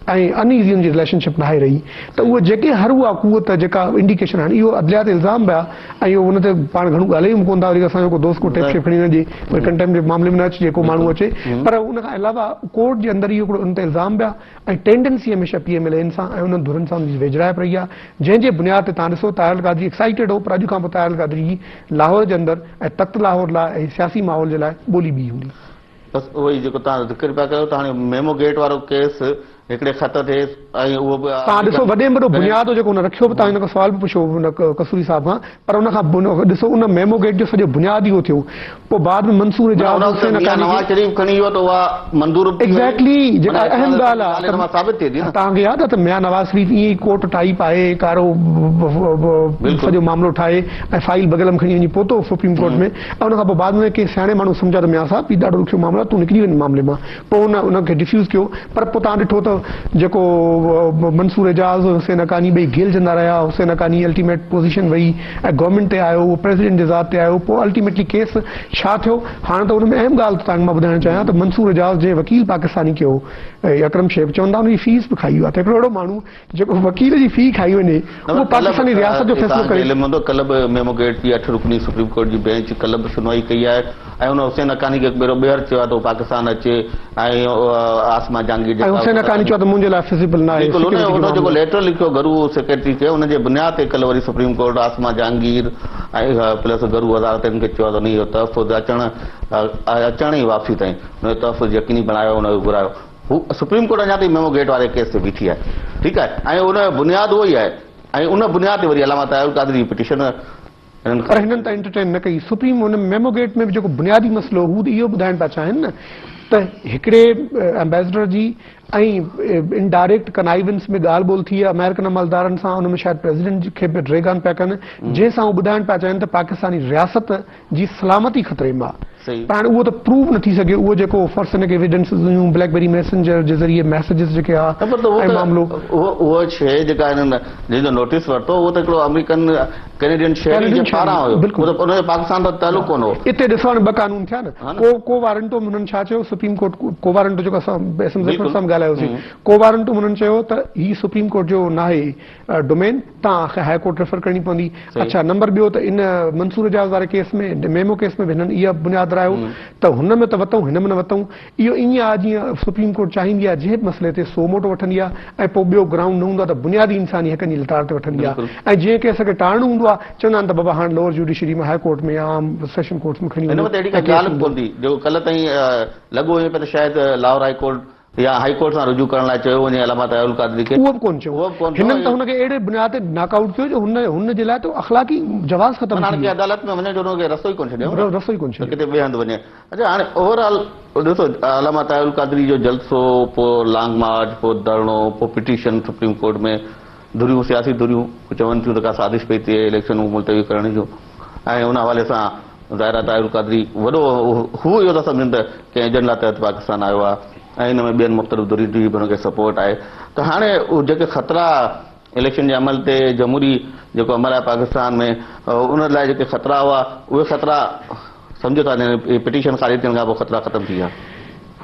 ऐं अनईज़ी जी रिलेशनशिप नाहे रही, त उहे जेके हर उहा कुवत जेका इंडिकेशन आहिनि, इहो अदलिया ते इल्ज़ाम पिया, ऐं इहो हुन ते पाण घणो ॻाल्हायूं कोन था, वरी असांजो को दोस्त को टेप शेप खणी वञे, वरी कंटेम्प्ट जे मामले में न अचे, जेको माण्हू अचे, पर उन खां अलावा कोर्ट जे अंदरि इहो हिकिड़ो उन ते इल्ज़ाम पिया, ऐं टेंडेंसी हमेशह PMLN सां ऐं उन्हनि धुरनि सां वेझराए रही आहे, जंहिंजे बुनियाद ते तव्हां ॾिसो ताहिरुल क़ादरी एक्साइटेड हो, पर अॼु खां पोइ ताहिरुल क़ादरी जी लाहौर जे अंदरि ऐं तख़्त लाहौर लाइ ऐं सियासी माहौल जे लाइ ॿोली ॿी हूंदी। बसि उहो ई जेको तव्हां ज़िक्र पिया कयो, त हाणे मेमो गेट वारो केस हिकिड़े ख़त ते, ऐं उहो बि तव्हां ॾिसो वॾे में वॾो बुनियाद जेको हुन रखियो बि, तव्हां हिन खां सवाल बि पुछो हुन कसूरी साहिब खां, पर उनखां ॾिसो उन मेमो गेट जो सॼो बुनियाद इहो थियो, पोइ बाद में मंसूर नवाज़ शरीफ़ खणी वियो त उहा मंज़ूर एग्ज़ैक्टली जेका अहम ॻाल्हि आहे साबित थिए थी न। तव्हांखे यादि आहे त मियां नवाज़ शरीफ़ ईअं ई कोट टाई पाए, कारो सॼो मामिलो ठाहे ऐं फाइल बगल में खणी वञी पहुतो सुप्रीम कोर्ट में, ऐं उनखां पोइ बाद में के सियाणे माण्हू सम्झा त मियां साहिब हीउ ॾाढो ॾुखियो मामिलो आहे, तूं निकिरी वञ मामले मां, पोइ उनखे डिफ्यूज़ कयो। पर पोइ तव्हां ॾिठो त जेको मंसूर एजाज़ हुसैन हक़ानी ॿई गिलजंदा रहिया, हुसैन हक़ानी अल्टीमेट पोज़ीशन वई ऐं गवर्नमेंट ते आयो, उहो प्रेसिडेंट जे ज़ात ते आयो, पोइ अल्टीमेटली केस छा थियो। हाणे त हुन में अहम ॻाल्हि तव्हांखे मां ॿुधाइणु चाहियां त मंसूर एजाज़ जे वकील पाकिस्तानी कयो अकरम शेख, चवंदा हुनजी फीस बि खाई आहे, त हिकिड़ो अहिड़ो माण्हू जेको वकील जी फी खाई वञे, उहो पाकिस्तानी रियासत जो फ़ैसिलो करे। कल्ह बि मेमो गेट जी 8 रुकनी सुप्रीम कोर्ट जी बेंच कल्ह बि सुनवाई कई आहे, ऐं हुन हुसैन हक़ानी खे ॿेरो ॿीहर चयो आहे त पाकिस्तान अचे, ऐं आसमा जहांगीर हुसैन हक़ानी चयो त मुंहिंजे लाइ फिज़िबल न आहे, हुन जेको लेटर लिखियो गरू सेक्रेटरी खे, हुनजे बुनियाद ते कल्ह वरी सुप्रीम कोर्ट आसमा जहांगीर ऐं प्लस गरू वज़ारतनि खे चयो त हुनजो तहफ़ुज़ अचण ई वापसी ताईं हुनजो तहफ़ुज़ यकीनी बणायो, हुनजो घुरायो। हू सुप्रीम कोर्ट अञा ताईं मेमो गेट वारे केस ते बीठी आहे, ठीकु आहे, ऐं उन जो बुनियादु उहो ई आहे, ऐं उन बुनियाद ते वरी अलामा ताहिरुल क़ादरी जी पिटीशन पर हिननि त एंटरटेन न कई। सुप्रीम हुन मेमो गेट में बि जेको बुनियादी मसइलो हू इहो ॿुधाइण पिया चाहिनि न त हिकिड़े एम्बेसडर जी ऐं इनडायरेक्ट कनाइवेंस में ॻाल्हि ॿोल थी आहे अमेरिकन अमलदारनि सां, उन में शायदि प्रेसिडेंट खे बि ड्रैग ऑन पिया कनि, जंहिंसां उहो ॿुधाइण पिया चाहिनि त पाकिस्तानी रियासत जी सलामती ख़तरे में आहे। पर उहो त प्रूव न थी सघे, उहो जेको फॉर्सनिक एविडेंसिस हुयूं, ब्लैकबेरी मैसेंजर जे ज़रिए मैसेजिस जेके आहे मामलो, उहो शइ जेका हिननि जंहिंजो नोटिस वरितो उहो त हिकिड़ो अमेरिकन कैनेडियन शहरी जे पारां हुयो, उनजो पाकिस्तान सां तालुक कोन हो। हिते ॾिसो ॿ कानून थिया न, को वारंटो हुननि छा चयो, सुप्रीम कोर्ट को वारंटो जेको असां ॻाल्हायोसीं, को वारंटो हुननि चयो त ही सुप्रीम कोर्ट जो न आहे डोमेन, तव्हां हाई कोर्ट रेफर करणी पवंदी। अच्छा, नंबर ॿियो त इन मंसूर एजाज़ वारे केस में, मेमो केस में हिननि इहा बुनियाद रायो त हुन में त वरितऊं, हिन में न वरितऊं। इहो ईअं आहे जीअं सुप्रीम कोर्ट चाहींदी आहे जंहिं मसइले ते सो मोटो वठंदी आहे ऐं पोइ ॿियो ग्राउंड न हूंदो आहे त बुनियादी इंसानी हक़नि जी लताड़ ते वठंदी आहे, ऐं जंहिं केस खे टारणो हूंदो आहे चवंदा आहिनि त बाबा हाणे लोअर जुडिशरी में, हाई कोर्ट में, आम सेशन कोर्ट्स में खणी हिन में त अहिड़ी का ॻाल्हि बि कोन थी जेको कल्ह ताईं लॻो हुयो पियो त शायदि लाहौर हाई कोर्ट या हाई कोर्ट सां रुजू करण लाइ चयो वञे अलामा तायुल क़ादरी खे, उहो बि कोन चयो। हिननि त हुनखे अहिड़े बुनियाद ते नॉकआउट कयो जो हुन जे लाइ त अख़लाक़ी जवाज़ ख़तम हाणे अदालत में वञे जो हुनखे रस्तो ई कोन छॾियो, रस्तो ई कोन छॾियो, किथे ॿिए हंधि वञे। अच्छा, हाणे ओवरऑल ॾिसो अलामा तायुल क़ादरी जो जलसो, पोइ लॉन्ग मार्च, पोइ धरणो, पोइ पिटीशन सुप्रीम कोर्ट में, धुरियूं सियासी धुरियूं चवनि थियूं त का साज़िश पई थिए इलेक्शन मुलतवी करण जो, ऐं उन हवाले सां ज़ाहिरा तायुल क़ादरी वॾो हू इहो था सम्झनि त कंहिं एजेंडा तहत पाकिस्तान आयो आहे ऐं हिन में ॿियनि मुख़्तलिफ़ धुरियुनि जी बि हुनखे सपोर्ट आहे। त हाणे जेके ख़तरा इलेक्शन जे अमल ते, जमहूरी जेको अमल आहे पाकिस्तान में, उन लाइ जेके ख़तरा हुआ उहे ख़तरा सम्झो था पिटीशन ख़ारिज थियण खां पोइ ख़तरा ख़तम थी विया।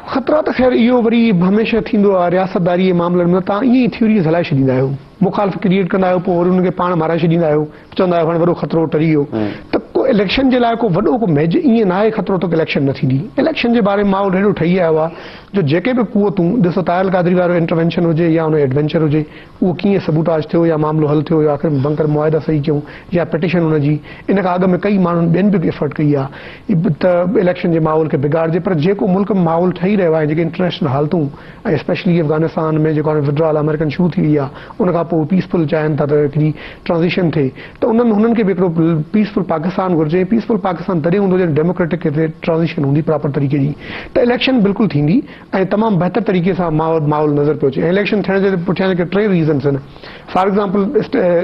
ख़तरा त ख़ैर इहो वरी हमेशह थींदो आहे रियासतदारी जे मामलनि में, तव्हां ईअं ई थ्योरीज़ हलाए छॾींदा आहियो, मुखालिफ़ क्रिएट कंदा आहियो, पोइ वरी हुनखे पाण माराए छॾींदा आहियो, चवंदा आहियो हाणे वॾो ख़तरो टरी वियो। त को इलेक्शन जे लाइ को वॾो को मेजर ईअं न आहे ख़तरो त इलेक्शन न थींदी। इलेक्शन जे बारे में माहौल हेॾो ठही आयो आहे जो जेके बि क़ुवतूं, ॾिसो तायुल क़ादरी वारो इंटरवेंशन हुजे या हुन एडवेंचर हुजे, उहो कीअं सबूताज थियो या मामिलो हल थियो या आख़िर बंकर मुआहिदा सही कयूं या पिटीशन हुनजी, इन खां अॻु में कई माण्हुनि ॿियनि बि एफर्ट कई आहे त इलेक्शन जे माहौल खे बिगाड़जे। पर जेको मुल्क में माहौल ठही रहियो आहे, जेके इंटरनेशनल हालतूं ऐं स्पेशली अफ़गानिस्तान में जेको हाणे विड्रॉल अमेरिकन शुरू थी वई आहे, उन खां पोइ पीसफुल चाहिनि था त हिकिड़ी ट्रांज़िशन थिए, त हुननि खे बि हिकिड़ो पीसफुल पाकिस्तान घुरिजे। पीसफुल पाकिस्तान तॾहिं हूंदो जॾहिं डेमोक्रेटिक ट्रांज़िशन हूंदी प्रॉपर तरीक़े जी, त इलेक्शन बिल्कुलु थींदी ऐं तमामु बहितर तरीक़े सां माहौल नज़र पियो अचे। ऐं इलेक्शन थियण जे पुठियां जेके 3 रीज़न्स आहिनि, फॉर एग्ज़ाम्पल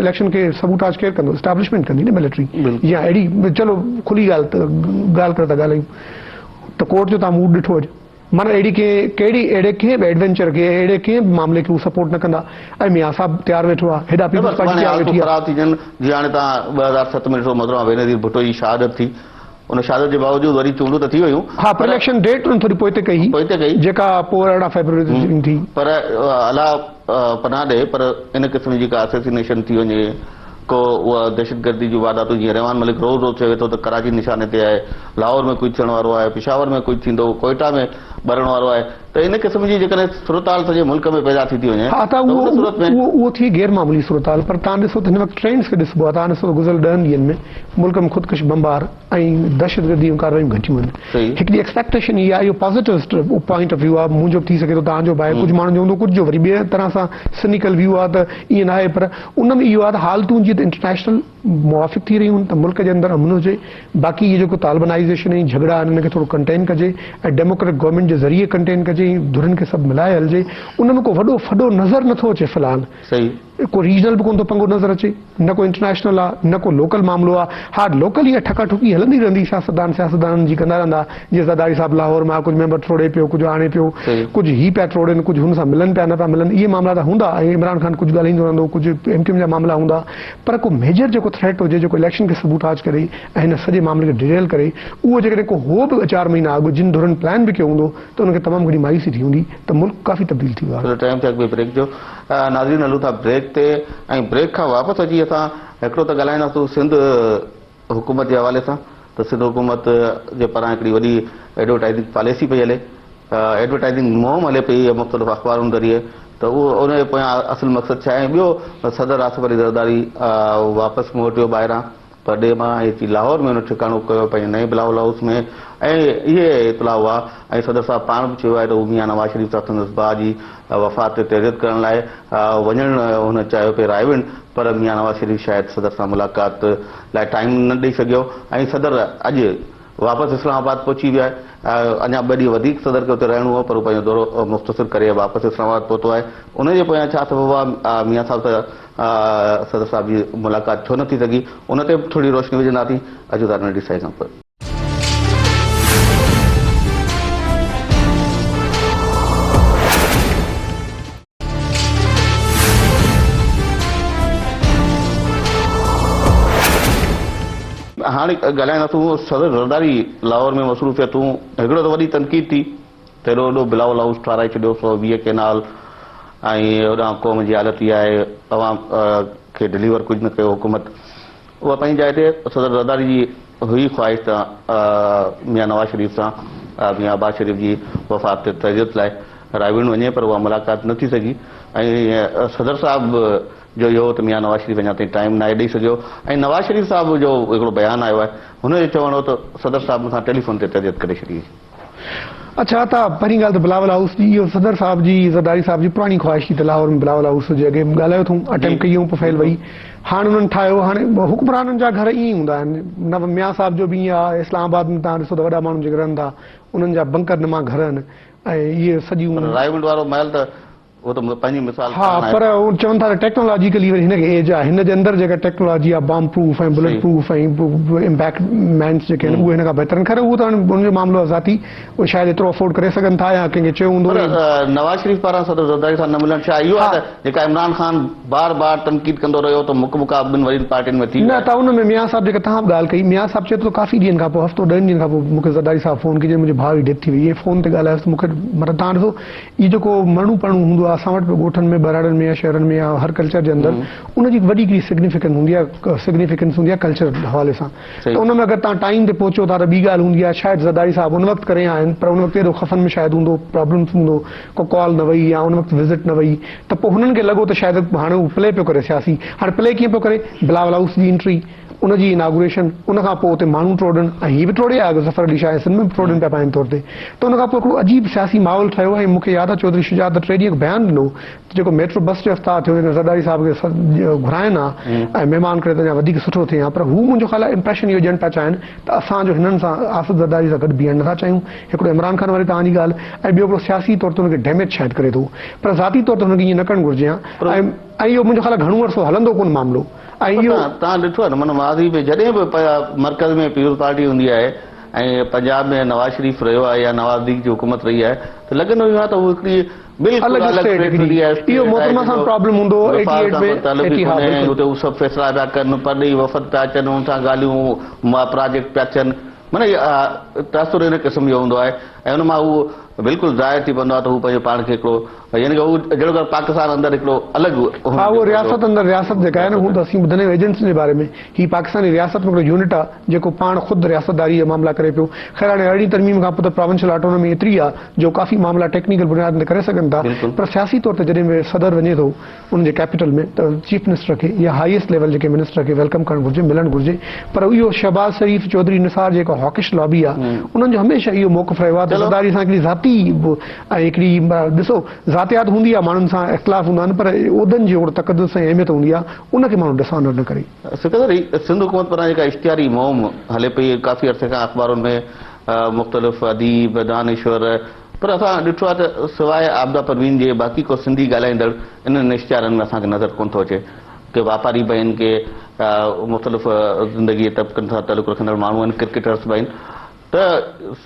इलेक्शन खे सबूताज केरु कंदो, एस्टेब्लिशमेंट कंदी न, मिलिट्री या अहिड़ी, चलो खुली ॻाल्हि करे था ॻाल्हायूं त कोर्ट जो तव्हां मूड ॾिठो अॼु, माना अहिड़ी अहिड़े कंहिं बि एडवेंचर खे, अहिड़े कंहिं बि मामले खे हू सपोर्ट न कंदा। ऐं मियां साहब तयारु वेठो आहे, हेॾा पीपल्स पार्टी तयारु वेठी आहे। ख़राब थी वञनि, जीअं हाणे तव्हां 2007 में ॾिठो मधुरा बेनज़ीर भुट्टो जी शहादत थी, उन शहादत जे बावजूदि वरी चूंडूं त थी वियूं, हा, पर इलेक्शन डेट उन थोरी पोइ ते कई जेका पोइ 18 फरवरी थी, पर अलाह पनाह ॾे, पर इन क़िस्म जी का असैसिनेशन थी वञे, को उहा दहशतगर्दी जी वारदातूं, जीअं रहमान मलिक रोज़ चवे थो त कराची निशाने ते आहे, लाहौर में कुझु थियण वारो आहे, पेशावर में कुझु थींदो, कोयटा में भरण वारो आहे, त इन क़िस्म जी जेकॾहिं सूरताल सॼे मुल्क में पैदा थी वञे, हा, त उहो थी गैर मामूली सूरताल। पर तव्हां ॾिसो त हिन वक़्तु ट्रेंड्स खे ॾिसबो आहे, तव्हां ॾिसो गुज़िरियल 10 ॾींहंनि में मुल्क में ख़ुदकुश बमबार ऐं दहशतगर्दी जूं कार्रवायूं घटियूं आहिनि। हिकिड़ी एक्सपेक्टेशन इहा, इहो पॉज़िटिव पॉइंट ऑफ व्यू आहे, मुंहिंजो बि थी सघे थो, तव्हांजो बि आहे, कुझु माण्हुनि जो हूंदो, कुझु जो वरी ॿिए तरह सां सिनिकल व्यू आहे त ईअं न आहे। पर उन में इहो आहे त हालतूं जीअं त इंटरनेशनल मुवाफ़िक़ थी रहियूं आहिनि त मुल्क जे अंदरि अमन हुजे, बाक़ी इहे जेको तालिबानाइज़ेशन ऐं झगड़ा आहिनि इनखे थोरो कंटेन कजे ऐं डेमोक्रेटिक गवर्नमेंट जे ज़रिए कंटेन कजे, धुरनि खे सभु मिलाए हलिजे। उन में को वॾो फॾो नज़र नथो अचे फ़िलहाल, सही को रीजनल बि कोन थो पंगो नज़र अचे, न को इंटरनेशनल आहे, न को लोकल मामिलो आहे। हा, लोकल इहा ठका ठुकी हलंदी रहंदी, सियासतदाननि जी कंदा रहंदा, जीअं ज़रदारी साहिब लाहौर मां कुझु मेंबर त्रोड़े पियो, कुझु आणे पियो, कुझु ही पिया त्रोड़नि, कुझु हुन सां मिलनि पिया, न पिया मिलनि, इहे मामला त हूंदा। ऐं इमरान ख़ान कुझु ॻाल्हाईंदो रहंदो, कुझु MQM जा मामला हूंदा, पर को मेजर जेको थ्रेट हुजे, जेको इलेक्शन खे सबूताज करे ऐं हिन सॼे मामले खे डिटेल करे, उहो जेकॾहिं को हो बि 4 महीना अॻु जिन धुरनि प्लान बि कयो हूंदो त उनखे तमामु घणी मायूसी थी हूंदी, त मुल्क काफ़ी तब्दील थी वियो आहे। टाइम थिया ब्रेक जो, नाज़रीन हलूं था ब्रेक ते, ऐं ब्रेक खां वापसि अची असां हिकिड़ो त ॻाल्हाईंदासीं सिंध हुकूमत जे हवाले सां, त सिंध हुकूमत जे पारां हिकिड़ी वॾी एडवर्टाइज़िंग पॉलिसी पई हले, एडवर्टाइज़िंग मुहिम हले पई मुख़्तलिफ़ अख़बारुनि ज़रिए, त उहो उन जे पोयां असुलु मक़सदु छा आहे। ॿियो सदर आसिफ अली ज़रदारी वापसि मोटियो ॿाहिरां पर ॾे मां अची लाहौर में हुन ठिकाणो कयो पंहिंजे नए बिलावल हाउस में ऐं इहे इतला हुआ ऐं सदर साहिब पाण बि चयो आहे त हू मियां नवाज़ शरीफ़ सां संदसि भाउ जी वफ़ात ते तैज़ियत करण लाइ वञणु हुन चाहियो पिए रायविंड पर मियां नवाज़ शरीफ़ शायदि सदर सां मुलाक़ात लाइ टाइम न ॾेई सघियो ऐं सदर अॼु वापसि इस्लामाबाद पहुची वियो आहे अञा 2 ॾींहं वधीक सदर खे उते रहणो हो पर हू पंहिंजो दौरो मुख़्तसिर करे वापसि इस्लामाबाद पहुतो आहे उनजे पोयां छा सबबु आहे मियां साहिब सां सदर साहिब जी मुलाक़ात छो नथी सघी उन ते बि थोरी रोशनी विझंदासीं अॼु त न ॾिसाई खां पोइ हाणे ॻाल्हाईंदासूं सदर ज़रदारी लाहौर में मसरूफ़ियतूं हिकिड़ो त वॾी तनक़ीद थी त हेॾो वॾो बिलावल हाउस ठाराए छॾियो 120 केनाल ऐं होॾां क़ौम जी हालत इहा आहे अवाम खे डिलीवर कुझु न कयो हुकूमत उहा पंहिंजी जाइ ते सदर ज़रदारी जी हुई ख़्वाहिश त मियां नवाज़ शरीफ़ सां मियां अब्बास शरीफ़ जी वफ़ात ते तैज़ियत लाइ रायविंड वञे पर उहा मुलाक़ात न थी सघी ऐं सदर साहिब जो इहो त मियां नवाज़ शरीफ़ अञा ताईं टाइम न आहे ॾेई सघियो ऐं नवाज़ शरीफ़ साहिब जो हिकिड़ो बयानु आयो आहे हुनजो चवणो त सदर साहिब मूंसां टेलीफोन ते तैज़ियत करे छॾी अच्छा त पहिरीं ॻाल्हि त बिलावल हाउस जी इहो सदर साहिब जी ज़रदारी साहिब जी पुराणी ख़्वाहिश थी त लाहौर में बिलावल हाउस हुजे अॻे ॻाल्हायो अथऊं अटैम्प्ट कयूं पोइ फेल वई हाणे उन्हनि ठाहियो हाणे हुकुमराननि जा घर ईअं ई हूंदा आहिनि न मियां साहिब जो बि ईअं आहे इस्लामाबाद में तव्हां ॾिसो त वॾा माण्हू जेके रहनि था उन्हनि जा बंकर नुमा घर आहिनि ऐं इहे सॼियूं रायविंड वारो महल त वो तो पंहिंजी मिसाल हा पर उहो चवनि था टेक्नोलॉजिकली वरी हिनखे एज आहे हिन जे अंदरि जेका टेक्नोलॉजी आहे बॉम्ब प्रूफ ऐं बुलेट प्रूफ ऐं इम्पैक्टमेंट्स जेके आहिनि उहे हिन खां बहितर आहिनि ख़ैर उहो त उनजो मामिलो आहे ज़ाती उहे शायदि एतिरो अफोर्ड करे सघनि था या कंहिंखे चयो हूंदो नवाज़ शरीफ़ पारां सदर ज़रदारी सां न मिलणु छा इहो आहे त जेका इमरान ख़ान बार बार तनक़ीद कंदो रहियो त मुक़ाबिला ॿिनि वॾियुनि पार्टियुनि में थी न त उन में मियां साहिब जेका तव्हां ॻाल्हि कई मियां साहिब चए थो काफ़ी ॾींहंनि खां पोइ हफ़्तो 10 ॾींहंनि खां पोइ मूंखे ज़रदारी साहिब फ़ोन कई मुंहिंजे भाउ जी डेथ थी वई इहे फ़ोन ते ॻाल्हायोसि मूंखे मतिलबु तव्हां ॾिसो इहो जेको मणू पणू हूंदो आहे असां वटि बि ॻोठनि में बराड़नि में या शहरनि में या हर कल्चर जे अंदरि उनजी वॾी हिकिड़ी सिग्निफिकेंस हूंदी आहे कल्चर हवाले सां त उन में अगरि तव्हां टाइम ते पहुचो था त ॿी ॻाल्हि हूंदी आहे शायदि ज़रदारी साहिब उन वक़्तु करे आहिनि पर उन वक़्तु एॾो खफ़न में शायदि हूंदो प्रॉब्लम्स हूंदो को कॉल न वई या उन वक़्तु विज़िट न वई त पोइ हुननि खे लॻो त शायदि हाणे हू प्ले पियो करे सियासी हाणे प्ले कीअं पियो करे बिलावल हाउस जी एंट्री उनजी इनागुरेशन उन खां पोइ उते माण्हू टोड़नि ऐं हीअ बि टोड़े आहे ज़फ़र अली शाह सिंध में बि टोड़नि पिया पाइनि तौर ते त उन खां पोइ हिकिड़ो अजीब सियासी माहौल ठहियो ऐं मूंखे यादि आहे चौधरी शुजात टे ॾींहं बयानु ॾिनो जेको मेट्रो बस जो इफ़्ताह थियो ज़रदारी साहिब खे घुराइनि आहे ऐं महिमान करे त अञा वधीक सुठो थिए हा पर हू मुंहिंजो ख़्यालु आहे इम्प्रेशन इहो ॾियणु पिया चाहिनि त असांजो हिननि सां आसिफ़ ज़रदारी सां गॾु बीहणु नथा चाहियूं हिकिड़ो इमरान ख़ान वारी तव्हांजी ॻाल्हि ऐं ॿियो हिकिड़ो सियासी तौर ते हुनखे डैमेज शायदि करे थो पर ज़ाती तौर ते हुनखे ईअं न करणु घुरिजे हा ऐं इहो मुंहिंजो ख़्यालु आहे घणो अरसो हलंदो कोन मामिलो ऐं इहो तव्हां ॾिठो आहे न माना माज़ी में जॾहिं बि मर्कज़ में पीपुल्स पार्टी हूंदी आहे ऐं पंजाब में नवाज़ शरीफ़ रहियो आहे या नवाज़ लीग जी हुकूमत रही आहे त लॻंदो आहे त हू हिकिड़ी इहो मोहतरमा सां प्रॉब्लम हूंदो हुते हू सभु फ़ैसिला पिया कनि परॾेही वफ़द पिया अचनि हुन सां ॻाल्हियूं प्रोजेक्ट पिया अचनि माना तासुर हिन क़िस्म जो हूंदो आहे ऐं हुन मां उहो बिल्कुलु ज़ाहिर थी पवंदो आहे त हू पंहिंजे पाण खे हिकिड़ो यानी कि हू जहिड़ो पाकिस्तान अंदरि हिकिड़ो अलॻि हा उहो रियासत अंदरि रियासत जेका आहे न हू त असीं ॿुधंदा आहियूं एजेंट्स जे बारे में हीअ पाकिस्तानी रियासत में हिकिड़ो यूनिट आहे जेको पाण ख़ुदि रियासतदारी जा मामला करे पियो ख़ैर हाणे अहिड़ी तरमीम खां पोइ त प्रोविंशियल ऑटोनॉमी एतिरी आहे जो काफ़ी मामला टेक्निकल बुनियाद ते करे सघनि था पर सियासी तौर ते जॾहिं सदर वञे थो उनजे कैपिटल में त चीफ मिनिस्टर खे या हाईएस्ट लेवल जेके मिनिस्टर खे वेलकम करणु घुरिजे मिलणु घुरिजे पर इहो शहबाज़ शरीफ़ चौधरी निसार जेको हॉकिश लॉबी आहे उन्हनि जो हमेशह इहो मौक़िफ़ रहियो आहे त ज़रदारी सां हिकिड़ी ज़ाती ऐं हिकिड़ी ॾिसो ज़ातियात हूंदी आहे माण्हुनि सां इख़्तिलाफ़ हूंदा आहिनि पर उहिदनि जी हिकिड़ो तक़दुस ऐं अहमियत हूंदी आहे उनखे माण्हू डिसऑनर न करे सिंध हुकूमत पारां जेका इश्तिहारी मुहिम हले पई काफ़ी अर्से खां अख़बारुनि में मुख़्तलिफ़ अदीब दानिश्वर पर असां ॾिठो आहे त सवाइ आबदा परवीन जे बाक़ी को सिंधी ॻाल्हाईंदड़ इन्हनि इश्तिहारनि में असांखे नज़र कोन थो अचे कि वापारी बि आहिनि के मुख़्तलिफ़ ज़िंदगी तबक़नि सां तालुक़ रखंदड़ माण्हू आहिनि क्रिकेटर्स बि आहिनि त